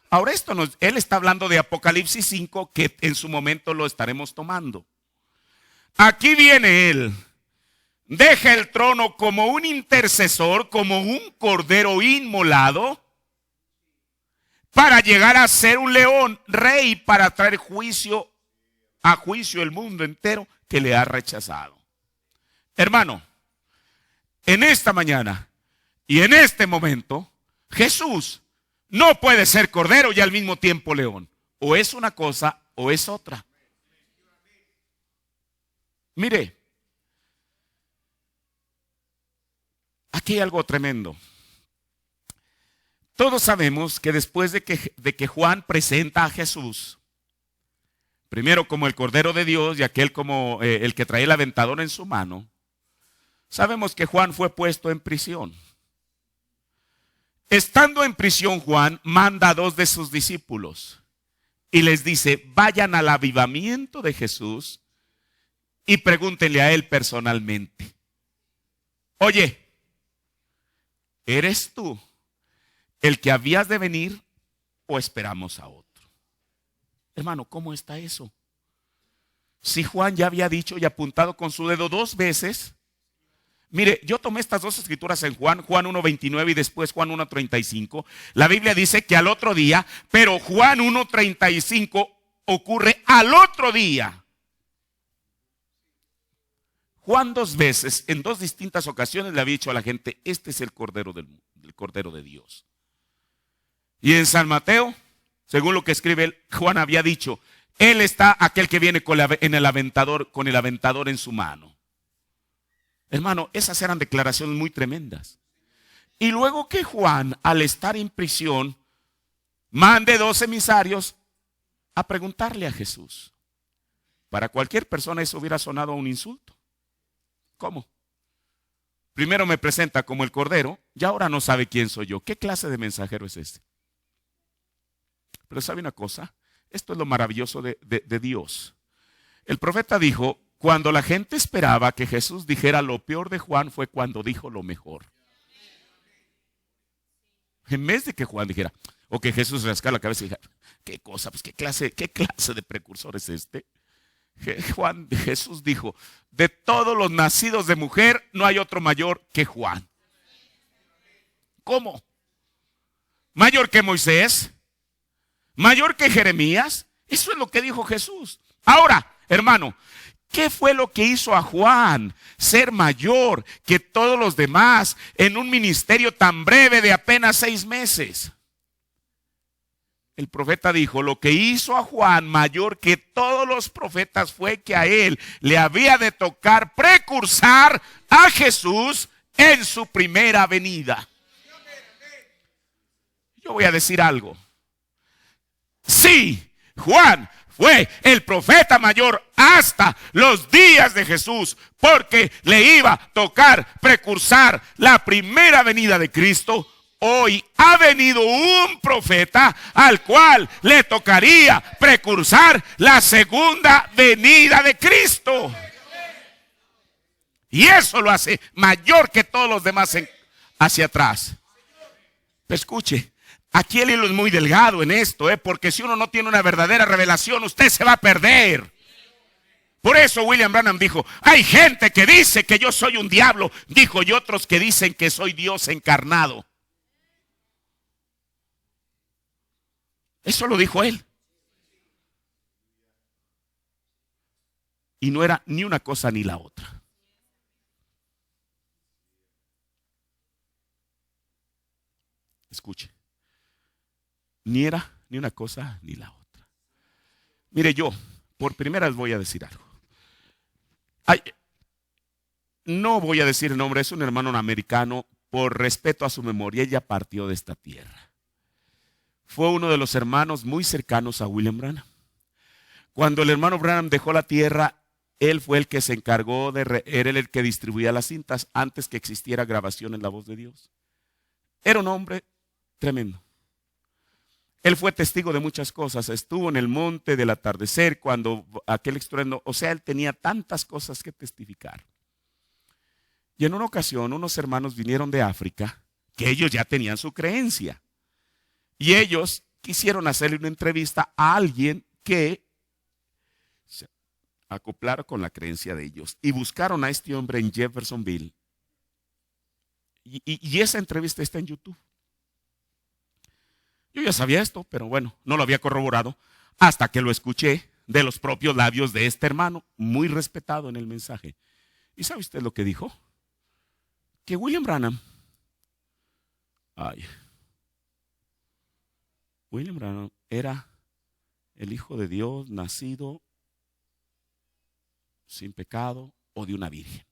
Ahora él está hablando de Apocalipsis 5, que en su momento lo estaremos tomando. Aquí viene él. Deja el trono como un intercesor, como un cordero inmolado, para llegar a ser un león, rey, para traer a juicio el mundo entero que le ha rechazado. Hermano, en esta mañana y en este momento, Jesús no puede ser cordero y al mismo tiempo león. O es una cosa o es otra. Mire, aquí hay algo tremendo. Todos sabemos que después de que Juan presenta a Jesús, primero como el Cordero de Dios y aquel como el que trae el aventador en su mano, sabemos que Juan fue puesto en prisión. Estando en prisión, Juan manda a 2 de sus discípulos y les dice, vayan al avivamiento de Jesús y pregúntenle a él personalmente. Oye, ¿eres tú el que habías de venir o esperamos a otro? Hermano, ¿cómo está eso? Si Juan ya había dicho y apuntado con su dedo 2 veces. Mire, yo tomé estas 2 escrituras en Juan 1:29 y después Juan 1:35. La Biblia dice que al otro día, pero Juan 1:35 ocurre al otro día. Juan 2 veces, en 2 distintas ocasiones le había dicho a la gente, este es el Cordero del Cordero de Dios. Y en San Mateo, según lo que escribe él, Juan había dicho, él está aquel que viene con el aventador en su mano. Hermano, esas eran declaraciones muy tremendas. Y luego que Juan, al estar en prisión, mande 2 emisarios a preguntarle a Jesús. Para cualquier persona eso hubiera sonado a un insulto. ¿Cómo? Primero me presenta como el Cordero y ahora no sabe quién soy yo. ¿Qué clase de mensajero es este? Pero ¿sabe una cosa? Esto es lo maravilloso de Dios. El profeta dijo, cuando la gente esperaba que Jesús dijera lo peor de Juan, fue cuando dijo lo mejor. En vez de que Juan dijera, o que Jesús rascara la cabeza y dijera, qué cosa, pues qué clase de precursor es este. Jesús dijo, de todos los nacidos de mujer, no hay otro mayor que Juan. ¿Cómo? ¿Mayor que Moisés? ¿Mayor que Jeremías? Eso es lo que dijo Jesús. Ahora, hermano, ¿qué fue lo que hizo a Juan ser mayor que todos los demás en un ministerio tan breve de apenas 6 meses? El profeta dijo, lo que hizo a Juan mayor que todos los profetas fue que a él le había de tocar precursar a Jesús en su primera venida. Yo voy a decir algo. Sí, Juan fue el profeta mayor hasta los días de Jesús, porque le iba a tocar precursar la primera venida de Cristo. Hoy ha venido un profeta al cual le tocaría precursar la segunda venida de Cristo. Y eso lo hace mayor que todos los demás hacia atrás. Escuche. Aquí el hilo es muy delgado en esto, porque si uno no tiene una verdadera revelación, usted se va a perder. Por eso William Branham dijo, hay gente que dice que yo soy un diablo, dijo, y otros que dicen que soy Dios encarnado. Eso lo dijo él. Y no era ni una cosa ni la otra. Escuche. Ni era ni una cosa ni la otra. Mire, yo por primera vez voy a decir algo. No voy a decir el nombre, es un hermano americano, por respeto a su memoria, ella partió de esta tierra. Fue uno de los hermanos muy cercanos a William Branham. Cuando el hermano Branham dejó la tierra, él fue el que se encargó era el que distribuía las cintas antes que existiera grabación en La Voz de Dios. Era un hombre tremendo. Él fue testigo de muchas cosas. Estuvo en el monte del atardecer cuando aquel estruendo, o sea, él tenía tantas cosas que testificar. Y en una ocasión unos hermanos vinieron de África, que ellos ya tenían su creencia. Y ellos quisieron hacerle una entrevista a alguien que se acoplara con la creencia de ellos. Y buscaron a este hombre en Jeffersonville. Y esa entrevista está en YouTube. Yo ya sabía esto, pero bueno, no lo había corroborado hasta que lo escuché de los propios labios de este hermano, muy respetado en el mensaje. ¿Y sabe usted lo que dijo? Que William Branham era el Hijo de Dios nacido sin pecado o de una virgen.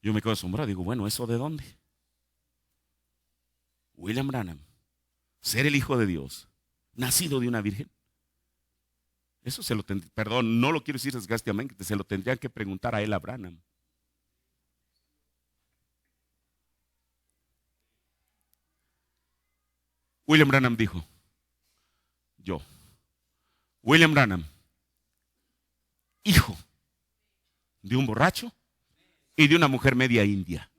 Yo me quedo asombrado, digo, bueno, ¿eso de dónde? William Branham, ser el Hijo de Dios, nacido de una virgen. Eso se lo tendría, perdón, no lo quiero decir desgraciadamente, se lo tendrían que preguntar a él, a Branham. William Branham dijo, William Branham, hijo de un borracho y de una mujer media india.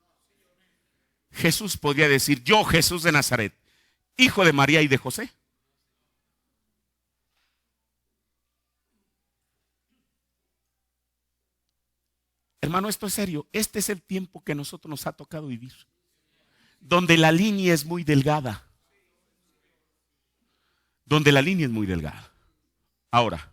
Jesús podría decir, yo Jesús de Nazaret, hijo de María y de José. Hermano, esto es serio. Este es el tiempo que a nosotros nos ha tocado vivir, donde la línea es muy delgada. Donde la línea es muy delgada. Ahora,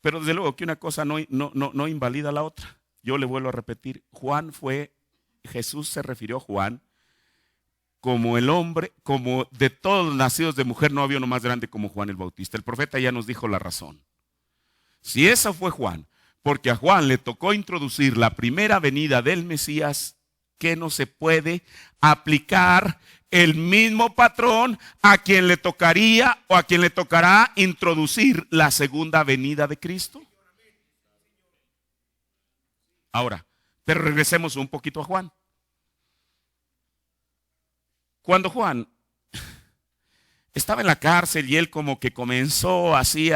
pero desde luego que una cosa no invalida la otra. Yo le vuelvo a repetir, Jesús se refirió a Juan como el hombre, como de todos los nacidos de mujer no había uno más grande como Juan el Bautista. El profeta ya nos dijo la razón. Si esa fue Juan, porque a Juan le tocó introducir la primera venida del Mesías, que no se puede aplicar el mismo patrón a quien le tocaría o a quien le tocará introducir la segunda venida de Cristo? Ahora, pero regresemos un poquito a Juan. Cuando Juan estaba en la cárcel y él como que comenzó así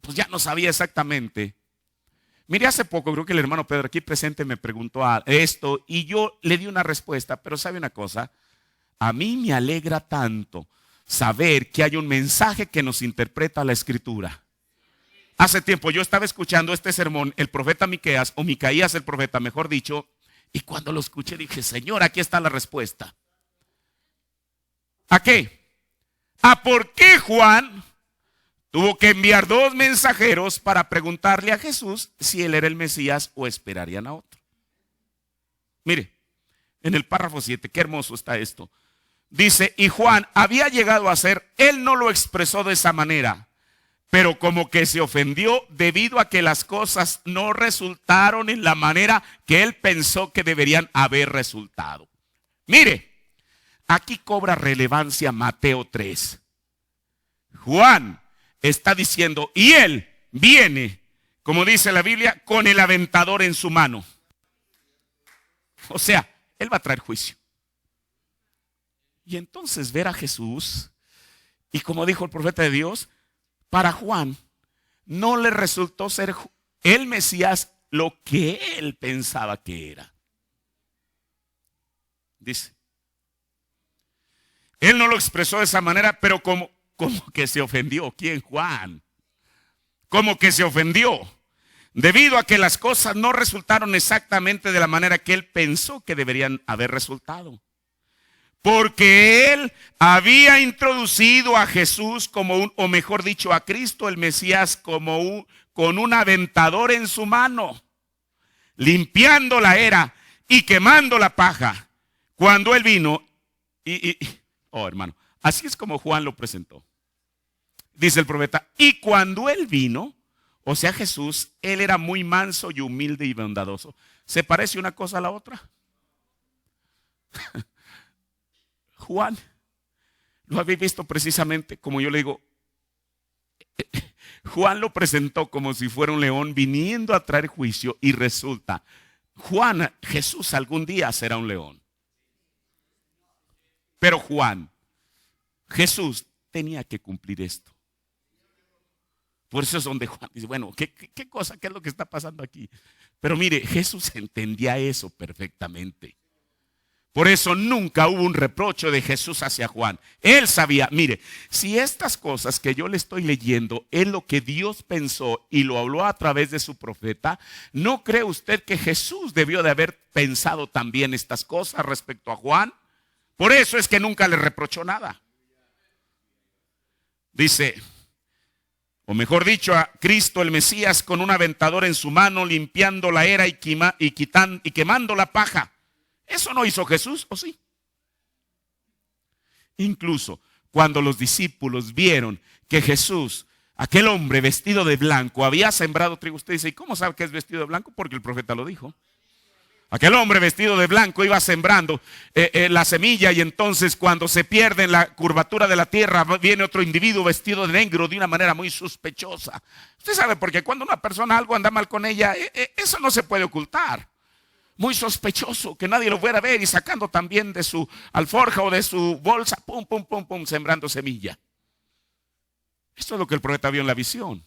pues ya no sabía exactamente. Mire, hace poco creo que el hermano Pedro aquí presente me preguntó esto y yo le di una respuesta, pero ¿sabe una cosa? A mí me alegra tanto saber que hay un mensaje que nos interpreta la Escritura. Hace tiempo yo estaba escuchando este sermón, el profeta Miqueas, o Micaías el profeta, mejor dicho, y cuando lo escuché dije, Señor, aquí está la respuesta. ¿A qué? ¿A por qué Juan tuvo que enviar 2 mensajeros para preguntarle a Jesús si él era el Mesías o esperarían a otro? Mire, en el párrafo 7, qué hermoso está esto. Dice, y Juan había llegado a ser, él no lo expresó de esa manera, pero como que se ofendió debido a que las cosas no resultaron en la manera que él pensó que deberían haber resultado. Mire, aquí cobra relevancia Mateo 3. Juan está diciendo, y él viene, como dice la Biblia, con el aventador en su mano. O sea, él va a traer juicio. Y entonces ver a Jesús, y como dijo el profeta de Dios, para Juan no le resultó ser el Mesías lo que él pensaba que era. Dice, él no lo expresó de esa manera, pero como que se ofendió. ¿Quién? Juan. Como que se ofendió debido a que las cosas no resultaron exactamente de la manera que él pensó que deberían haber resultado. Porque él había introducido a Jesús o mejor dicho, a Cristo el Mesías con un aventador en su mano, limpiando la era y quemando la paja. Cuando él vino, oh hermano, así es como Juan lo presentó. Dice el profeta, y cuando él vino, o sea Jesús, él era muy manso y humilde y bondadoso. ¿Se parece una cosa a la otra? Juan, lo habéis visto precisamente, como yo le digo, Juan lo presentó como si fuera un león viniendo a traer juicio y resulta, Jesús algún día será un león. Pero Jesús tenía que cumplir esto. Por eso es donde Juan dice, bueno, ¿qué cosa? ¿Qué es lo que está pasando aquí? Pero mire, Jesús entendía eso perfectamente. Por eso nunca hubo un reproche de Jesús hacia Juan. Él sabía, mire, si estas cosas que yo le estoy leyendo es lo que Dios pensó y lo habló a través de su profeta, ¿no cree usted que Jesús debió de haber pensado también estas cosas respecto a Juan? Por eso es que nunca le reprochó nada. Dice, o mejor dicho, a Cristo el Mesías con un aventador en su mano, limpiando la era y quemando la paja. ¿Eso no hizo Jesús o sí? Incluso cuando los discípulos vieron que Jesús, aquel hombre vestido de blanco, había sembrado trigo, usted dice, ¿y cómo sabe que es vestido de blanco? Porque el profeta lo dijo. Aquel hombre vestido de blanco iba sembrando la semilla y entonces cuando se pierde en la curvatura de la tierra viene otro individuo vestido de negro de una manera muy sospechosa. Usted sabe porque cuando una persona algo anda mal con ella, eso no se puede ocultar. Muy sospechoso, que nadie lo fuera a ver y sacando también de su alforja o de su bolsa, pum, pum, pum, pum, sembrando semilla. Esto es lo que el profeta vio en la visión.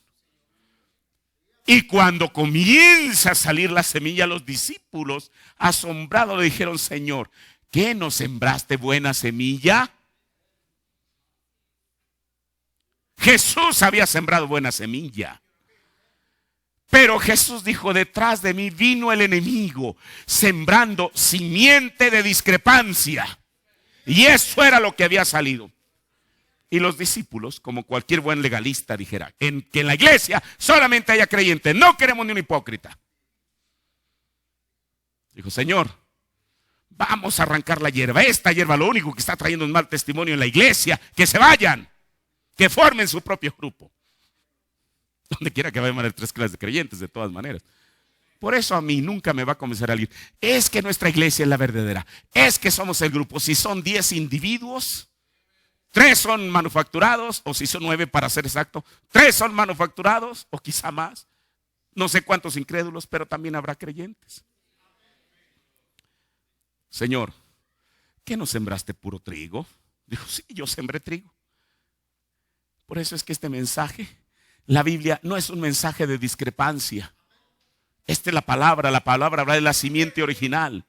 Y cuando comienza a salir la semilla, los discípulos asombrados le dijeron, Señor, ¿qué no sembraste buena semilla? Jesús había sembrado buena semilla. Pero Jesús dijo, detrás de mí vino el enemigo, sembrando simiente de discrepancia. Y eso era lo que había salido. Y los discípulos, como cualquier buen legalista dijera, que en la iglesia solamente haya creyentes, no queremos ni un hipócrita. Dijo, Señor, vamos a arrancar la hierba. Esta hierba lo único que está trayendo es mal testimonio en la iglesia. Que se vayan, que formen su propio grupo. Donde quiera que vayan a haber 3 clases de creyentes, de todas maneras. Por eso a mí nunca me va a convencer alguien. Es que nuestra iglesia es la verdadera. Es que somos el grupo. Si son 10 individuos, 3 son manufacturados, o si son 9 para ser exacto, 3 son manufacturados, o quizá más. No sé cuántos incrédulos, pero también habrá creyentes. Señor, ¿qué no sembraste puro trigo? Dijo, sí, yo sembré trigo. Por eso es que este mensaje, la Biblia no es un mensaje de discrepancia. Esta es la palabra habla de la simiente original.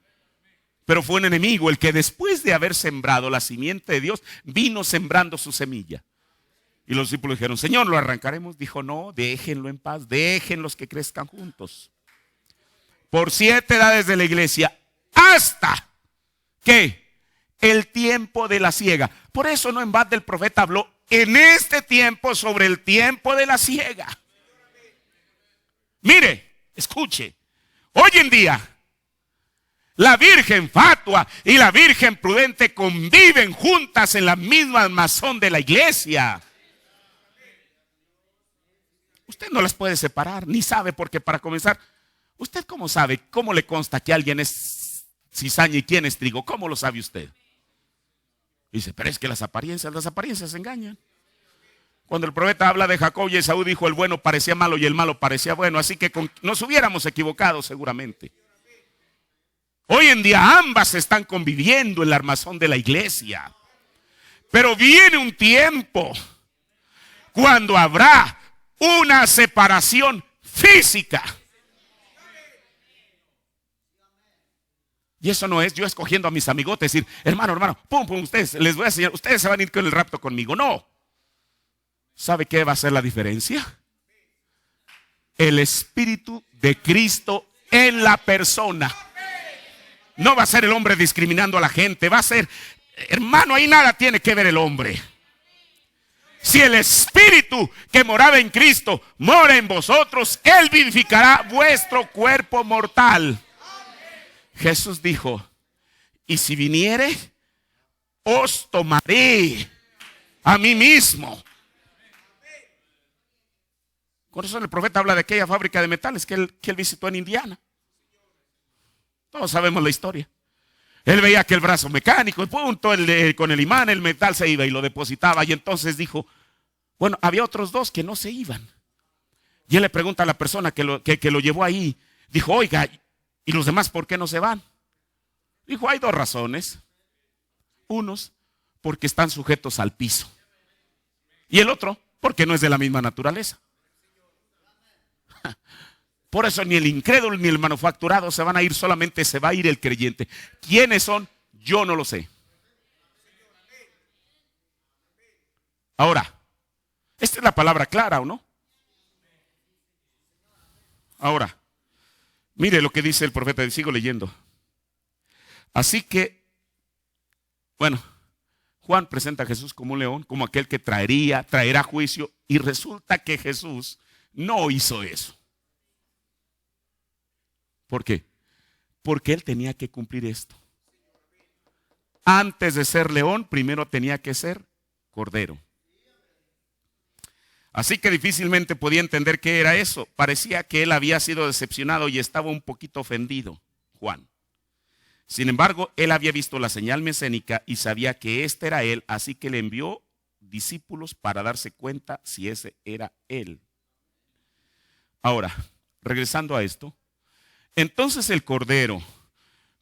Pero fue un enemigo el que después de haber sembrado la simiente de Dios, vino sembrando su semilla. Y los discípulos dijeron, Señor, ¿lo arrancaremos? Dijo, no, déjenlo en paz, déjenlos que crezcan juntos. Por 7 edades de la iglesia, hasta que el tiempo de la siega. Por eso no en vano el profeta habló en este tiempo sobre el tiempo de la siega. Mire, escuche, hoy en día la virgen fatua y la virgen prudente conviven juntas en la misma almazón de la iglesia. Usted no las puede separar, ni sabe, porque para comenzar, ¿usted cómo sabe? ¿Cómo le consta que alguien es cizaña y quién es trigo? ¿Cómo lo sabe usted? Dice, pero es que las apariencias engañan. Cuando el profeta habla de Jacob y Esaú, dijo, el bueno parecía malo y el malo parecía bueno, así que nos hubiéramos equivocado seguramente. Hoy en día ambas están conviviendo en la armazón de la iglesia. Pero viene un tiempo cuando habrá una separación física. Y eso no es yo escogiendo a mis amigotes, decir, hermano, pum, ustedes, les voy a enseñar, ustedes se van a ir con el rapto conmigo. No. ¿Sabe qué va a ser la diferencia? El Espíritu de Cristo en la persona. No va a ser el hombre discriminando a la gente, va a ser, hermano, ahí nada tiene que ver el hombre. Si el Espíritu que moraba en Cristo mora en vosotros, Él vivificará vuestro cuerpo mortal. Jesús dijo, y si viniere, os tomaré a mí mismo. Por eso el profeta habla de aquella fábrica de metales que él visitó en Indiana. Todos sabemos la historia. Él veía que el brazo mecánico, punto, con el imán, el metal se iba y lo depositaba. Y entonces dijo, bueno, había otros 2 que no se iban. Y él le pregunta a la persona que lo llevó ahí. Dijo, oiga, ¿y los demás por qué no se van? Dijo, hay 2 razones. Unos, porque están sujetos al piso. Y el otro, porque no es de la misma naturaleza. Por eso ni el incrédulo ni el manufacturado se van a ir, solamente se va a ir el creyente. ¿Quiénes son? Yo no lo sé. Ahora, esta es la palabra clara, ¿o no? Ahora, mire lo que dice el profeta, sigo leyendo. Así que, bueno, Juan presenta a Jesús como un león, como aquel que traerá juicio, y resulta que Jesús no hizo eso. ¿Por qué? Porque él tenía que cumplir esto. Antes de ser león, primero tenía que ser cordero. Así que difícilmente podía entender qué era eso. Parecía que él había sido decepcionado y estaba un poquito ofendido, Juan. Sin embargo, él había visto la señal mesiánica y sabía que este era él, así que le envió discípulos para darse cuenta si ese era él. Ahora, regresando a esto, entonces el cordero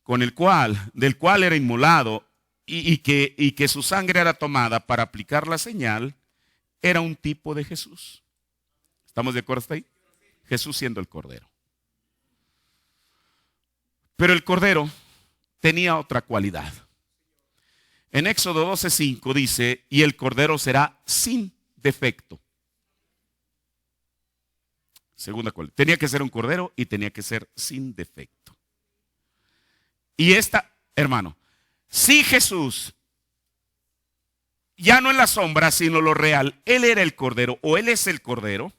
del cual era inmolado y que su sangre era tomada para aplicar la señal, era un tipo de Jesús. ¿Estamos de acuerdo hasta ahí? Jesús siendo el cordero. Pero el cordero tenía otra cualidad. En Éxodo 12:5 dice, y el cordero será sin defecto. Segunda cualidad. Tenía que ser un cordero y tenía que ser sin defecto. Y hermano, si Jesús, ya no en la sombra, sino lo real, Él era el cordero o Él es el cordero.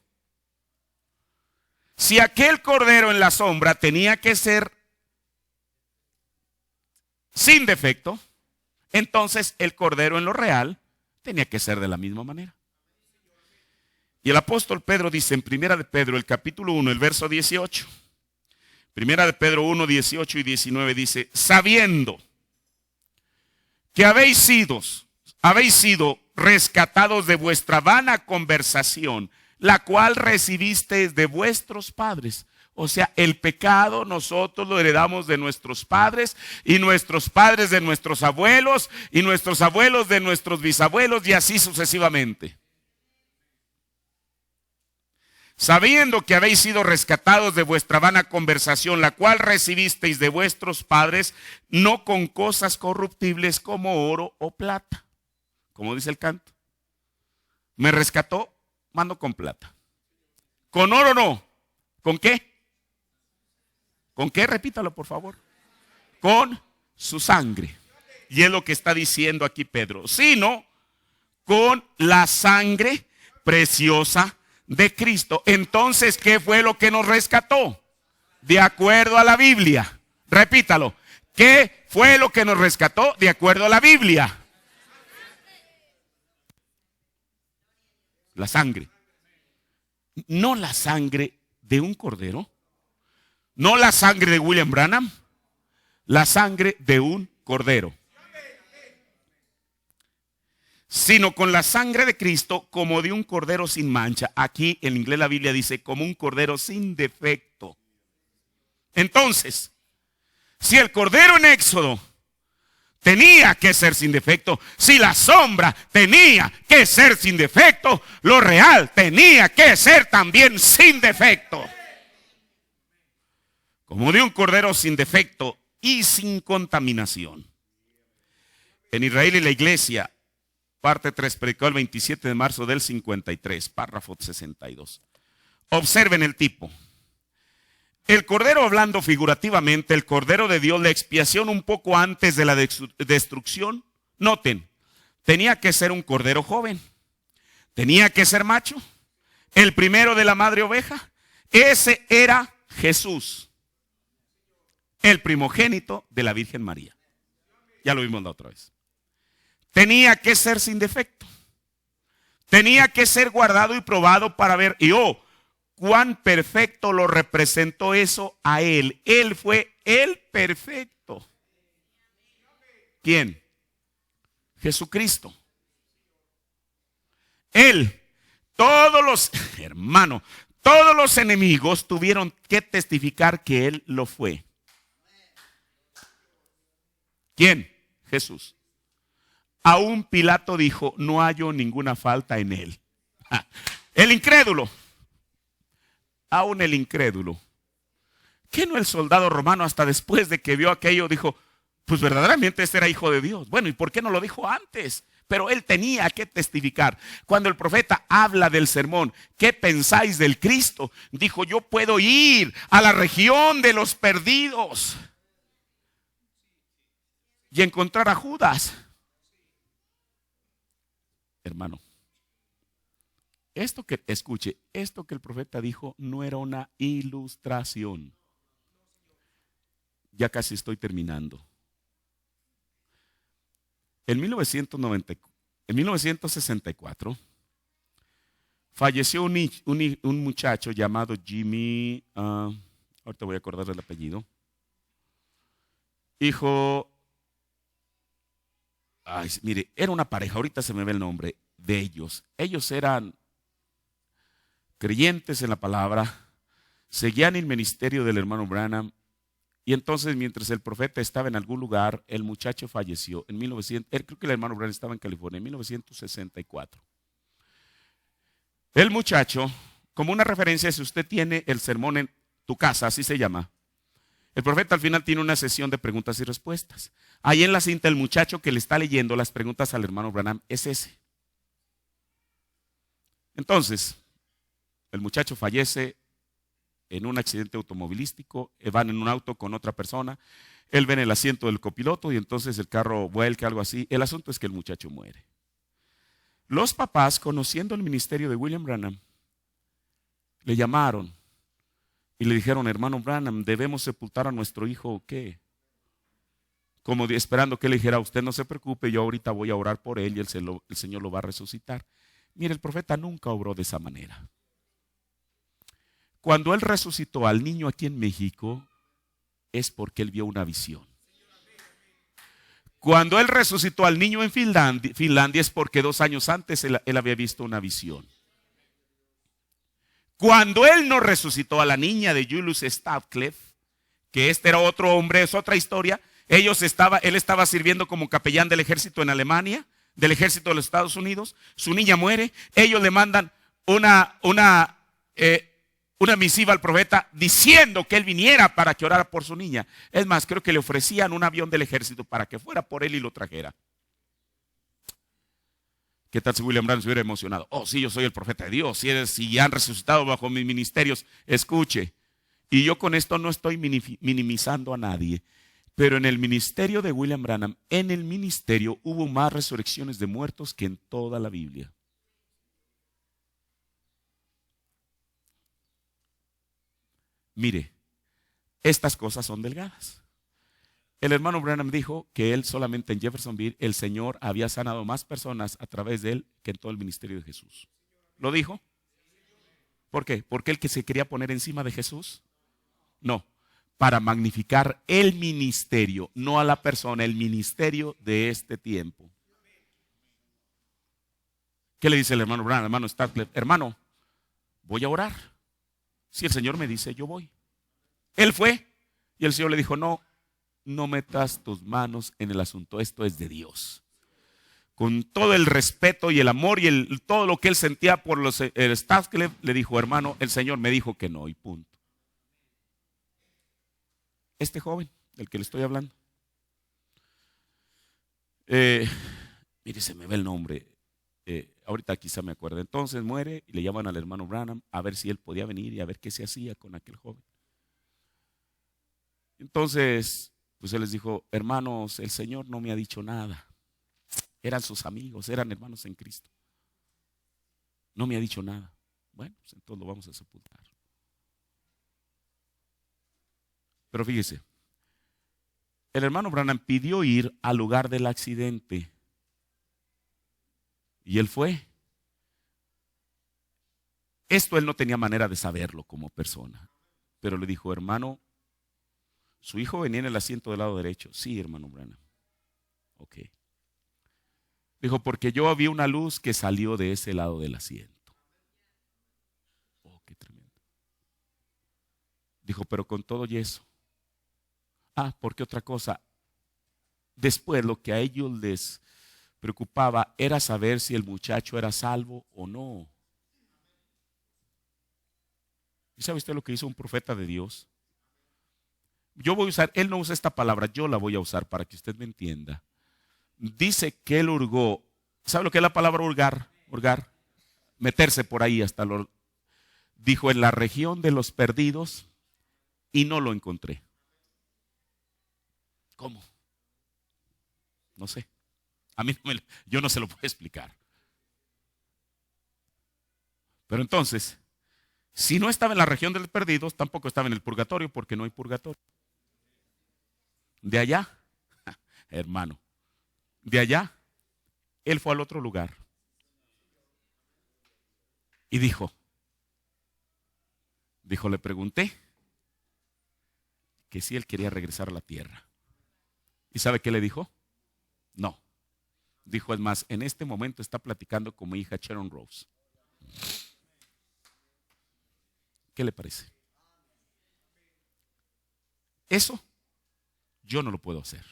Si aquel cordero en la sombra tenía que ser sin defecto, entonces el cordero en lo real tenía que ser de la misma manera. Y el apóstol Pedro dice en 1 de Pedro, el capítulo 1, el verso 18, Primera de Pedro 1, 18 y 19 dice, sabiendo que habéis sido rescatados de vuestra vana conversación, la cual recibisteis de vuestros padres. O sea, el pecado nosotros lo heredamos de nuestros padres y nuestros padres de nuestros abuelos y nuestros abuelos de nuestros bisabuelos y así sucesivamente. Sabiendo que habéis sido rescatados de vuestra vana conversación, la cual recibisteis de vuestros padres, no con cosas corruptibles como oro o plata. Como dice el canto. Me rescató, mando con plata. Con oro no. ¿Con qué? ¿Con qué? Repítalo, por favor. Con su sangre. Y es lo que está diciendo aquí Pedro. Sino con la sangre preciosa de Cristo. Entonces, ¿qué fue lo que nos rescató? De acuerdo a la Biblia. Repítalo. ¿Qué fue lo que nos rescató? De acuerdo a la Biblia. La sangre. No la sangre de un cordero. No la sangre de William Branham. La sangre de un cordero. Sino con la sangre de Cristo como de un cordero sin mancha. Aquí en inglés la Biblia dice como un cordero sin defecto. Entonces, si el cordero en Éxodo tenía que ser sin defecto, si la sombra tenía que ser sin defecto, lo real tenía que ser también sin defecto. Como de un cordero sin defecto y sin contaminación. En Israel y la iglesia, parte 3, predicó el 27 de marzo del 53, párrafo 62. Observen el tipo. El cordero, hablando figurativamente, el cordero de Dios, la expiación un poco antes de la destrucción. Noten, tenía que ser un cordero joven. Tenía que ser macho. El primero de la madre oveja. Ese era Jesús. El primogénito de la Virgen María. Ya lo vimos la otra vez. Tenía que ser sin defecto. Tenía que ser guardado y probado para ver. Y cuán perfecto lo representó eso a él. Él fue el perfecto. ¿Quién? Jesucristo. Él. Todos los hermanos, todos los enemigos tuvieron que testificar que él lo fue. ¿Quién? Jesús. Aún Pilato dijo, no hallo ninguna falta en él. El incrédulo. Aún el incrédulo. ¿Qué no el soldado romano hasta después de que vio aquello dijo, pues verdaderamente este era hijo de Dios? Bueno, ¿y por qué no lo dijo antes? Pero él tenía que testificar. Cuando el profeta habla del sermón, ¿qué pensáis del Cristo? Dijo, yo puedo ir a la región de los perdidos y encontrar a Judas. Hermano, esto que el profeta dijo no era una ilustración. Ya casi estoy terminando. En 1964 falleció un muchacho llamado Jimmy, ahorita voy a acordar el apellido, hijo. Ay, mire, era una pareja, ahorita se me ve el nombre de ellos. Ellos eran creyentes en la palabra, seguían el ministerio del hermano Branham. Y entonces, mientras el profeta estaba en algún lugar, el muchacho falleció en 1900. Creo que el hermano Branham estaba en California en 1964. El muchacho, como una referencia, si usted tiene el sermón en tu casa, así se llama. El profeta al final tiene una sesión de preguntas y respuestas. Ahí en la cinta el muchacho que le está leyendo las preguntas al hermano Branham es ese. Entonces, el muchacho fallece en un accidente automovilístico, van en un auto con otra persona, él ve en el asiento del copiloto y entonces el carro vuelca, algo así. El asunto es que el muchacho muere. Los papás, conociendo el ministerio de William Branham, le llamaron y le dijeron, hermano Branham, ¿debemos sepultar a nuestro hijo o qué? Como esperando que le dijera, usted no se preocupe, yo ahorita voy a orar por él y el Señor lo va a resucitar. Mire, el profeta nunca obró de esa manera. Cuando él resucitó al niño aquí en México, es porque él vio una visión. Cuando él resucitó al niño en Finlandia es porque 2 años antes él había visto una visión. Cuando él no resucitó a la niña de Julius Stadtclef, que este era otro hombre, es otra historia, él estaba sirviendo como capellán del ejército en Alemania, del ejército de los Estados Unidos, su niña muere, ellos le mandan una misiva al profeta diciendo que él viniera para que orara por su niña. Es más, creo que le ofrecían un avión del ejército para que fuera por él y lo trajera. ¿Qué tal si William Branham se hubiera emocionado? Oh, sí, yo soy el profeta de Dios. Si han resucitado bajo mis ministerios, escuche. Y yo con esto no estoy minimizando a nadie. Pero en el ministerio de William Branham, en el ministerio hubo más resurrecciones de muertos que en toda la Biblia. Mire, estas cosas son delgadas. El hermano Branham dijo que él solamente en Jeffersonville, el Señor había sanado más personas a través de él que en todo el ministerio de Jesús. ¿Lo dijo? ¿Por qué? ¿Porque él que se quería poner encima de Jesús? No, para magnificar el ministerio, no a la persona, el ministerio de este tiempo. ¿Qué le dice el hermano Branham? Hermano Stadtclef, hermano, voy a orar. Si el Señor me dice, yo voy. Él fue y el Señor le dijo, no metas tus manos en el asunto, esto es de Dios. Con todo el respeto y el amor y todo lo que él sentía por el Stadtclef, le dijo, hermano, el Señor me dijo que no, y punto. Este joven del que le estoy hablando, mire, se me ve el nombre, ahorita quizá me acuerdo. Entonces muere y le llaman al hermano Branham a ver si él podía venir y a ver qué se hacía con aquel joven. Entonces, pues él les dijo, hermanos, el Señor no me ha dicho nada. Eran sus amigos, eran hermanos en Cristo. No me ha dicho nada. Bueno, pues entonces lo vamos a sepultar. Pero fíjese, el hermano Branham pidió ir al lugar del accidente. Y él fue. Esto él no tenía manera de saberlo como persona. Pero le dijo, hermano, su hijo venía en el asiento del lado derecho. Sí, hermano Branham. Ok. Dijo, porque yo vi una luz que salió de ese lado del asiento. Oh, qué tremendo. Dijo, pero con todo y eso. Porque otra cosa. Después lo que a ellos les preocupaba era saber si el muchacho era salvo o no. ¿Y sabe usted lo que hizo un profeta de Dios? Yo voy a usar, él no usa esta palabra, yo la voy a usar para que usted me entienda. Dice que él hurgó. ¿Sabe lo que es la palabra hurgar? Hurgar. Meterse por ahí hasta lo. Dijo, en la región de los perdidos y no lo encontré. ¿Cómo? No sé. A mí yo no se lo puedo explicar. Pero entonces, si no estaba en la región de los perdidos, tampoco estaba en el purgatorio, porque no hay purgatorio. De allá, hermano, de allá, él fue al otro lugar y dijo, le pregunté que si él quería regresar a la tierra. ¿Y sabe qué le dijo? No. Dijo, es más, en este momento está platicando con mi hija Sharon Rose. ¿Qué le parece? Eso yo no lo puedo hacer.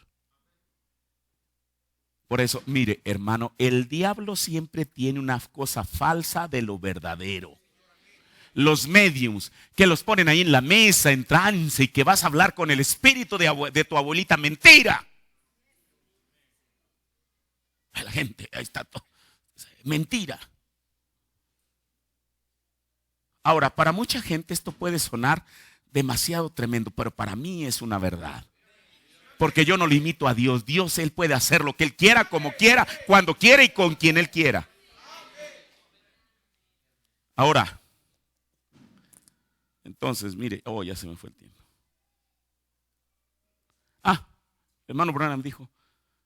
Por eso, mire, hermano, el diablo siempre tiene una cosa falsa de lo verdadero. Los mediums que los ponen ahí en la mesa en trance y que vas a hablar con el espíritu de tu abuelita, mentira. La gente, ahí está todo. Mentira. Ahora, para mucha gente esto puede sonar demasiado tremendo, pero para mí es una verdad. Porque yo no limito a Dios. Dios, Él puede hacer lo que Él quiera, como quiera, cuando quiera y con quien Él quiera. Ahora, entonces, mire, ya se me fue el tiempo. Hermano Branham dijo,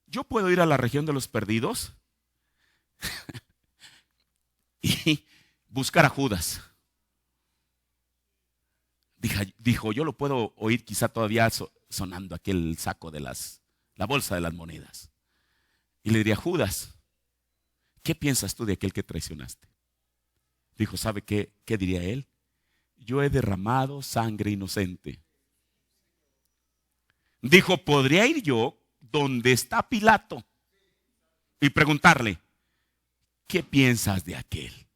yo puedo ir a la región de los perdidos y buscar a Judas. Dijo, yo lo puedo oír quizá todavía sonando aquel saco de la bolsa de las monedas. Y le diría: Judas, ¿qué piensas tú de aquel que traicionaste? Dijo: ¿sabe qué diría él? Yo he derramado sangre inocente. Dijo: ¿podría ir yo donde está Pilato y preguntarle: ¿qué piensas de aquel?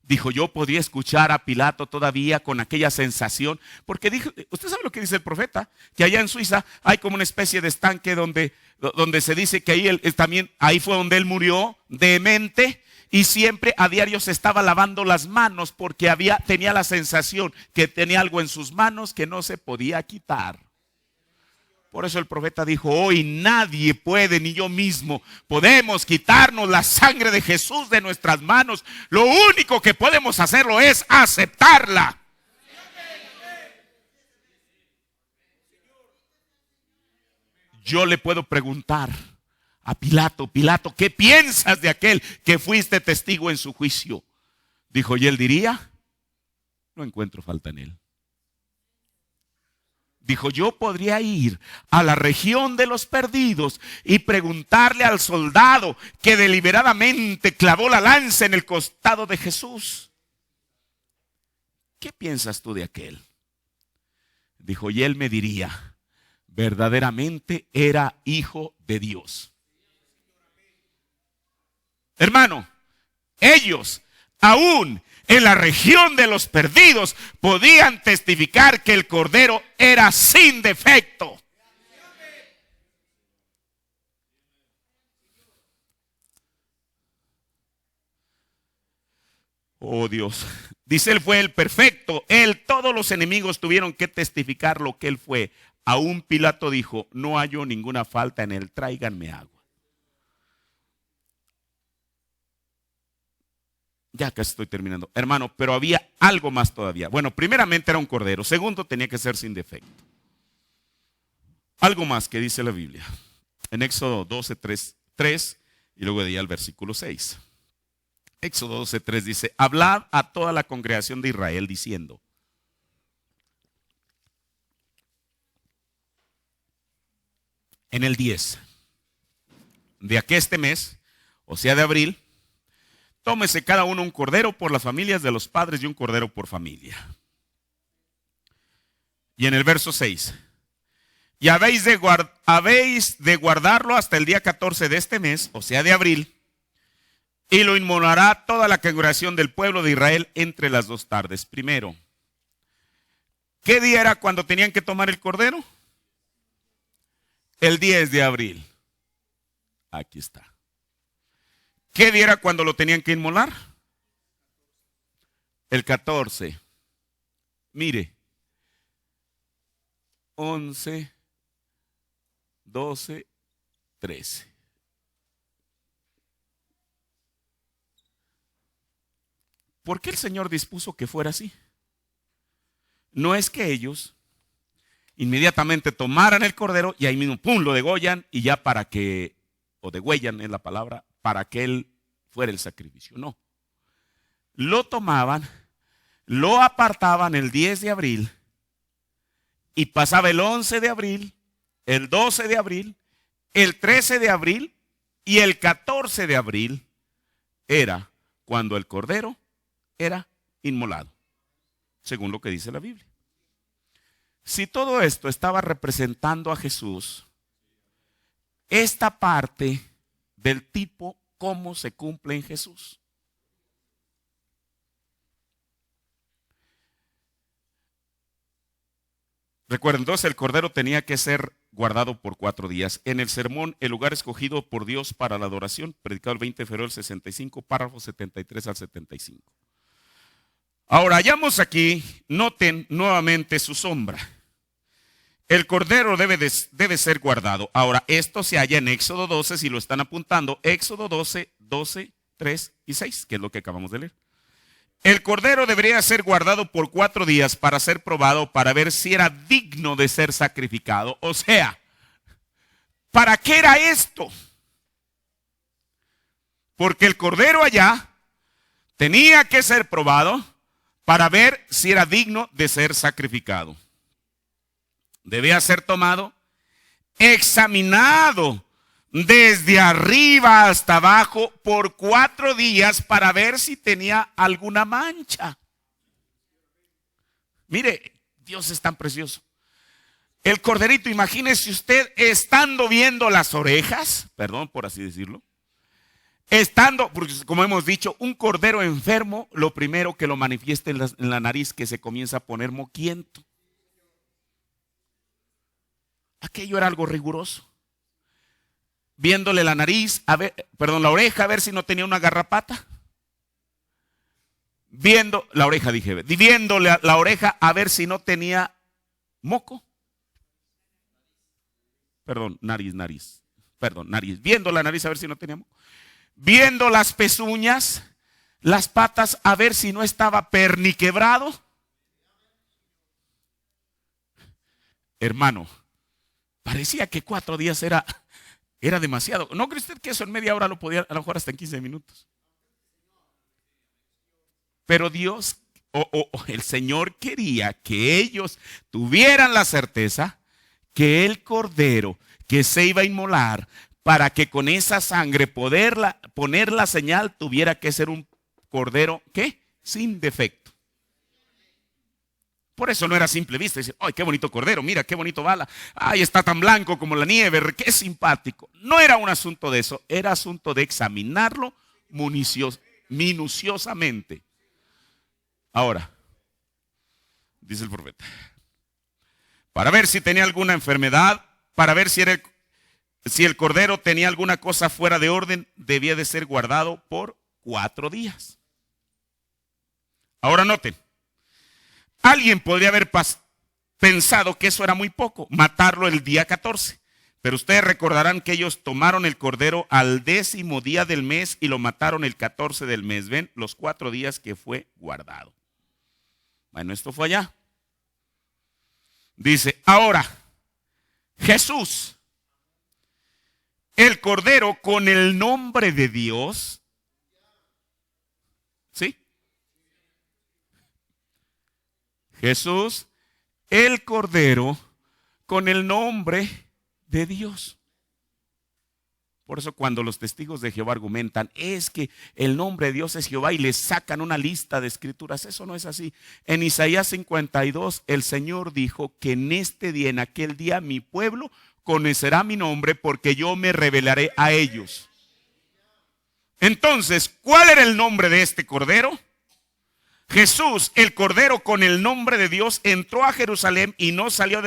Dijo: yo podría escuchar a Pilato todavía con aquella sensación, porque dijo, usted sabe lo que dice el profeta, que allá en Suiza hay como una especie de estanque donde se dice que ahí fue donde él murió demente, y siempre a diario se estaba lavando las manos porque tenía la sensación que tenía algo en sus manos que no se podía quitar. Por eso el profeta dijo: hoy nadie puede, ni yo mismo, podemos quitarnos la sangre de Jesús de nuestras manos. Lo único que podemos hacerlo es aceptarla. Yo le puedo preguntar a Pilato: Pilato, ¿qué piensas de aquel que fuiste testigo en su juicio? Dijo, y él diría: no encuentro falta en él. Dijo: yo podría ir a la región de los perdidos y preguntarle al soldado que deliberadamente clavó la lanza en el costado de Jesús: ¿qué piensas tú de aquel? Dijo, y él me diría: verdaderamente era hijo de Dios. Hermano, ellos aún en la región de los perdidos podían testificar que el Cordero era sin defecto. Oh Dios, dice: él fue el perfecto, todos los enemigos tuvieron que testificar lo que él fue. Aún Pilato dijo: no hallo ninguna falta en él, tráiganme agua. Ya casi estoy terminando, hermano, pero había algo más todavía. Bueno, primeramente era un cordero. Segundo, tenía que ser sin defecto. Algo más que dice la Biblia en Éxodo 12, 3 y luego de ahí al versículo 6. Éxodo 12, 3 dice: hablad a toda la congregación de Israel diciendo: en el 10 de aqueste mes, o sea de abril, tómese cada uno un cordero por las familias de los padres y un cordero por familia. Y en el verso 6, y habéis de guardarlo hasta el día 14 de este mes, o sea de abril, y lo inmolará toda la congregación del pueblo de Israel entre las 2 tardes. Primero, ¿qué día era cuando tenían que tomar el cordero? El 10 de abril. Aquí está. ¿Qué día era cuando lo tenían que inmolar? El 14. Mire. 11, 12, 13. ¿Por qué el Señor dispuso que fuera así? No es que ellos inmediatamente tomaran el cordero y ahí mismo, pum, lo degollan y ya o degüellan es la palabra, para que él fuera el sacrificio. No. Lo tomaban, lo apartaban el 10 de abril y pasaba el 11 de abril, el 12 de abril, el 13 de abril y el 14 de abril era cuando el cordero era inmolado, según lo que dice la Biblia. Si todo esto estaba representando a Jesús, esta parte del tipo cómo se cumple en Jesús. Recuerden, entonces el cordero tenía que ser guardado por 4 días. En el sermón, el lugar escogido por Dios para la adoración, predicado el 20 de febrero del 65, párrafos 73 al 75. Ahora, hallamos aquí, noten nuevamente su sombra. El cordero debe ser guardado. Ahora, esto se halla en Éxodo 12, si lo están apuntando, Éxodo 12, 12, 3 y 6, que es lo que acabamos de leer. El cordero debería ser guardado por 4 días para ser probado, para ver si era digno de ser sacrificado. O sea, ¿para qué era esto? Porque el cordero allá tenía que ser probado para ver si era digno de ser sacrificado. debía ser tomado, examinado desde arriba hasta abajo por 4 días para ver si tenía alguna mancha. Mire, Dios es tan precioso. El corderito, imagínese usted estando viendo las orejas, perdón por así decirlo, estando, porque como hemos dicho, un cordero enfermo, lo primero que lo manifiesta en la nariz, que se comienza a poner moquiento. Aquello era algo riguroso. Viéndole la nariz, la oreja, a ver si no tenía una garrapata. Viendo la oreja, viéndole la oreja a ver si no tenía moco. Nariz. Viendo la nariz a ver si no tenía moco. Viendo las pezuñas, las patas a ver si no estaba perniquebrado. Hermano, parecía que 4 días era demasiado. ¿No cree usted que eso en media hora lo podía, a lo mejor hasta en 15 minutos? Pero Dios, el Señor quería que ellos tuvieran la certeza que el cordero que se iba a inmolar, para que con esa sangre poner la señal, tuviera que ser un cordero, ¿qué? Sin defecto. Por eso no era a simple vista. Dice, ¡ay, qué bonito cordero! Mira, qué bonito bala. ¡Ay, está tan blanco como la nieve! ¡Qué simpático! No era un asunto de eso. Era asunto de examinarlo minuciosamente. Ahora, dice el profeta, para ver si tenía alguna enfermedad, para ver si el cordero tenía alguna cosa fuera de orden, debía de ser guardado por 4 días. Ahora noten. Alguien podría haber pensado que eso era muy poco, matarlo el día 14. Pero ustedes recordarán que ellos tomaron el cordero al 10º día del mes y lo mataron el 14 del mes. ¿Ven? Los 4 días que fue guardado. Bueno, esto fue allá. Dice, ahora, Jesús, el cordero con el nombre de Dios, ¿sí? Jesús, el cordero con el nombre de Dios. Por eso cuando los testigos de Jehová argumentan, es que el nombre de Dios es Jehová y les sacan una lista de escrituras, eso no es así. En Isaías 52, el Señor dijo que en este día, en aquel día, mi pueblo conocerá mi nombre porque yo me revelaré a ellos. Entonces, ¿cuál era el nombre de este cordero? Jesús, el cordero con el nombre de Dios, entró a Jerusalén y no salió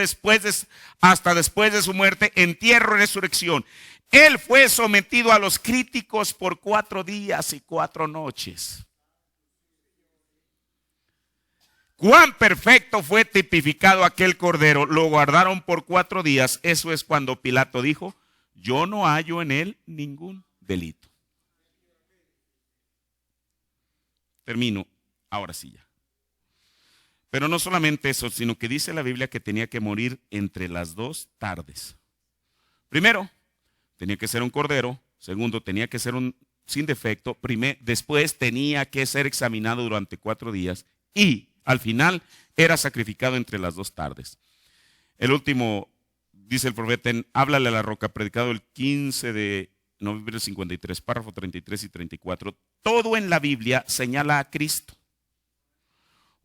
hasta después de su muerte, entierro y resurrección. Él fue sometido a los críticos por 4 días y 4 noches. Cuán perfecto fue tipificado aquel cordero. Lo guardaron por 4 días. Eso es cuando Pilato dijo, yo no hallo en él ningún delito. Termino. Ahora sí ya. Pero no solamente eso, sino que dice la Biblia que tenía que morir entre las 2 tardes. Primero, tenía que ser un cordero. Segundo, tenía que ser sin defecto. Después tenía que ser examinado durante 4 días. Y al final era sacrificado entre las 2 tardes. El último, dice el profeta en Háblale a la roca, predicado el 15 de noviembre del 53, párrafo 33 y 34. Todo en la Biblia señala a Cristo.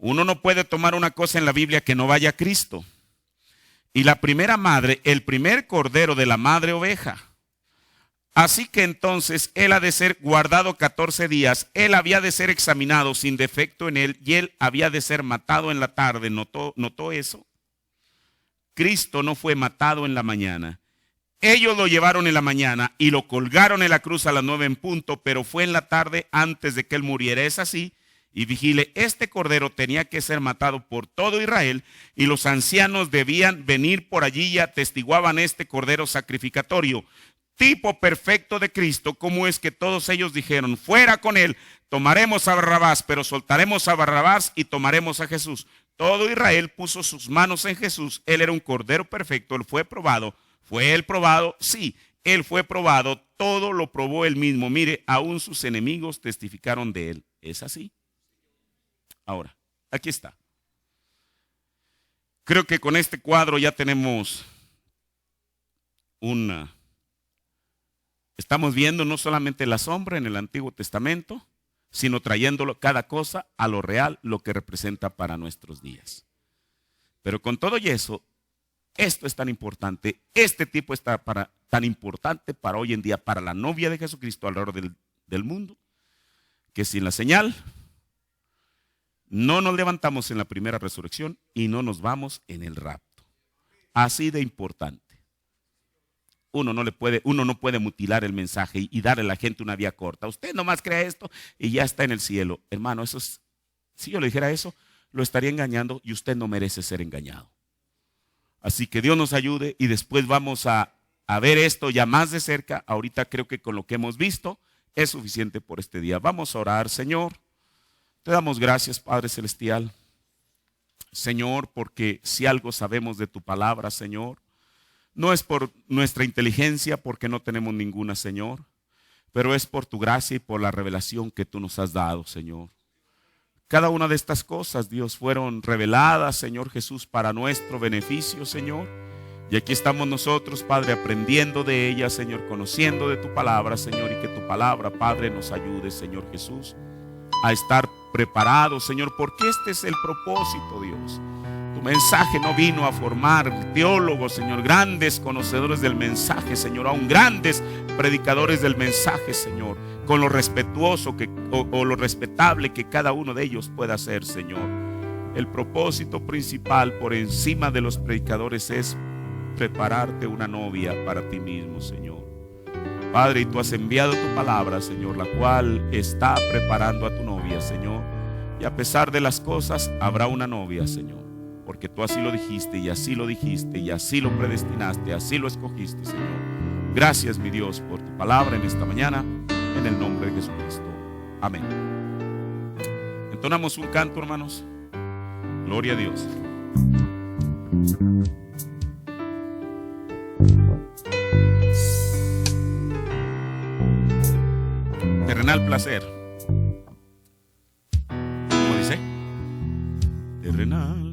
Uno no puede tomar una cosa en la Biblia que no vaya a Cristo. Y la primera madre, el primer cordero de la madre oveja. Así que entonces él ha de ser guardado 14 días, él había de ser examinado sin defecto en él y él había de ser matado en la tarde. ¿Notó eso? Cristo no fue matado en la mañana. Ellos lo llevaron en la mañana y lo colgaron en la cruz a las 9 en punto, pero fue en la tarde antes de que él muriera. Es así. Y vigile, este cordero tenía que ser matado por todo Israel y los ancianos debían venir por allí y atestiguaban este cordero sacrificatorio, tipo perfecto de Cristo. Como es que todos ellos dijeron, fuera con él, tomaremos a Barrabás, pero soltaremos a Barrabás y tomaremos a Jesús. Todo Israel puso sus manos en Jesús, él era un cordero perfecto, él fue probado. ¿Fue él probado? Sí, él fue probado, todo lo probó él mismo. Mire, aún sus enemigos testificaron de él. ¿Es así? Ahora, aquí está. Creo que con este cuadro ya tenemos estamos viendo no solamente la sombra en el Antiguo Testamento, sino trayéndolo cada cosa a lo real, lo que representa para nuestros días. Pero con todo y eso, esto es tan importante, este tipo está tan importante para hoy en día, para la novia de Jesucristo alrededor del mundo, que sin la señal no nos levantamos en la primera resurrección y no nos vamos en el rapto. Así de importante. Uno no puede mutilar el mensaje y darle a la gente una vía corta. Usted nomás crea esto y ya está en el cielo. Hermano, si yo le dijera eso, lo estaría engañando y usted no merece ser engañado. Así que Dios nos ayude y después vamos a ver esto ya más de cerca. Ahorita creo que con lo que hemos visto es suficiente por este día. Vamos a orar. Señor, te damos gracias, Padre Celestial. Señor, porque si algo sabemos de tu palabra, Señor, no es por nuestra inteligencia, porque no tenemos ninguna, Señor, pero es por tu gracia y por la revelación que tú nos has dado, Señor. Cada una de estas cosas, Dios, fueron reveladas, Señor Jesús, para nuestro beneficio, Señor. Y aquí estamos nosotros, Padre, aprendiendo de ellas, Señor, conociendo de tu palabra, Señor, y que tu palabra, Padre, nos ayude, Señor Jesús, a estar preparados, Señor, porque este es el propósito, Dios. Tu mensaje no vino a formar teólogos, Señor, grandes conocedores del mensaje, Señor, aún grandes predicadores del mensaje, Señor, con lo respetuoso o lo respetable que cada uno de ellos pueda ser, Señor. El propósito principal por encima de los predicadores es prepararte una novia para ti mismo, Señor. Padre, y tú has enviado tu palabra, Señor, la cual está preparando a tu novia, Señor. Y a pesar de las cosas, habrá una novia, Señor. Porque tú así lo dijiste y así lo dijiste y así lo predestinaste, así lo escogiste, Señor. Gracias, mi Dios, por tu palabra en esta mañana, en el nombre de Jesucristo. Amén. Entonamos un canto, hermanos. Gloria a Dios. Terrenal placer. ¿Cómo dice? Terrenal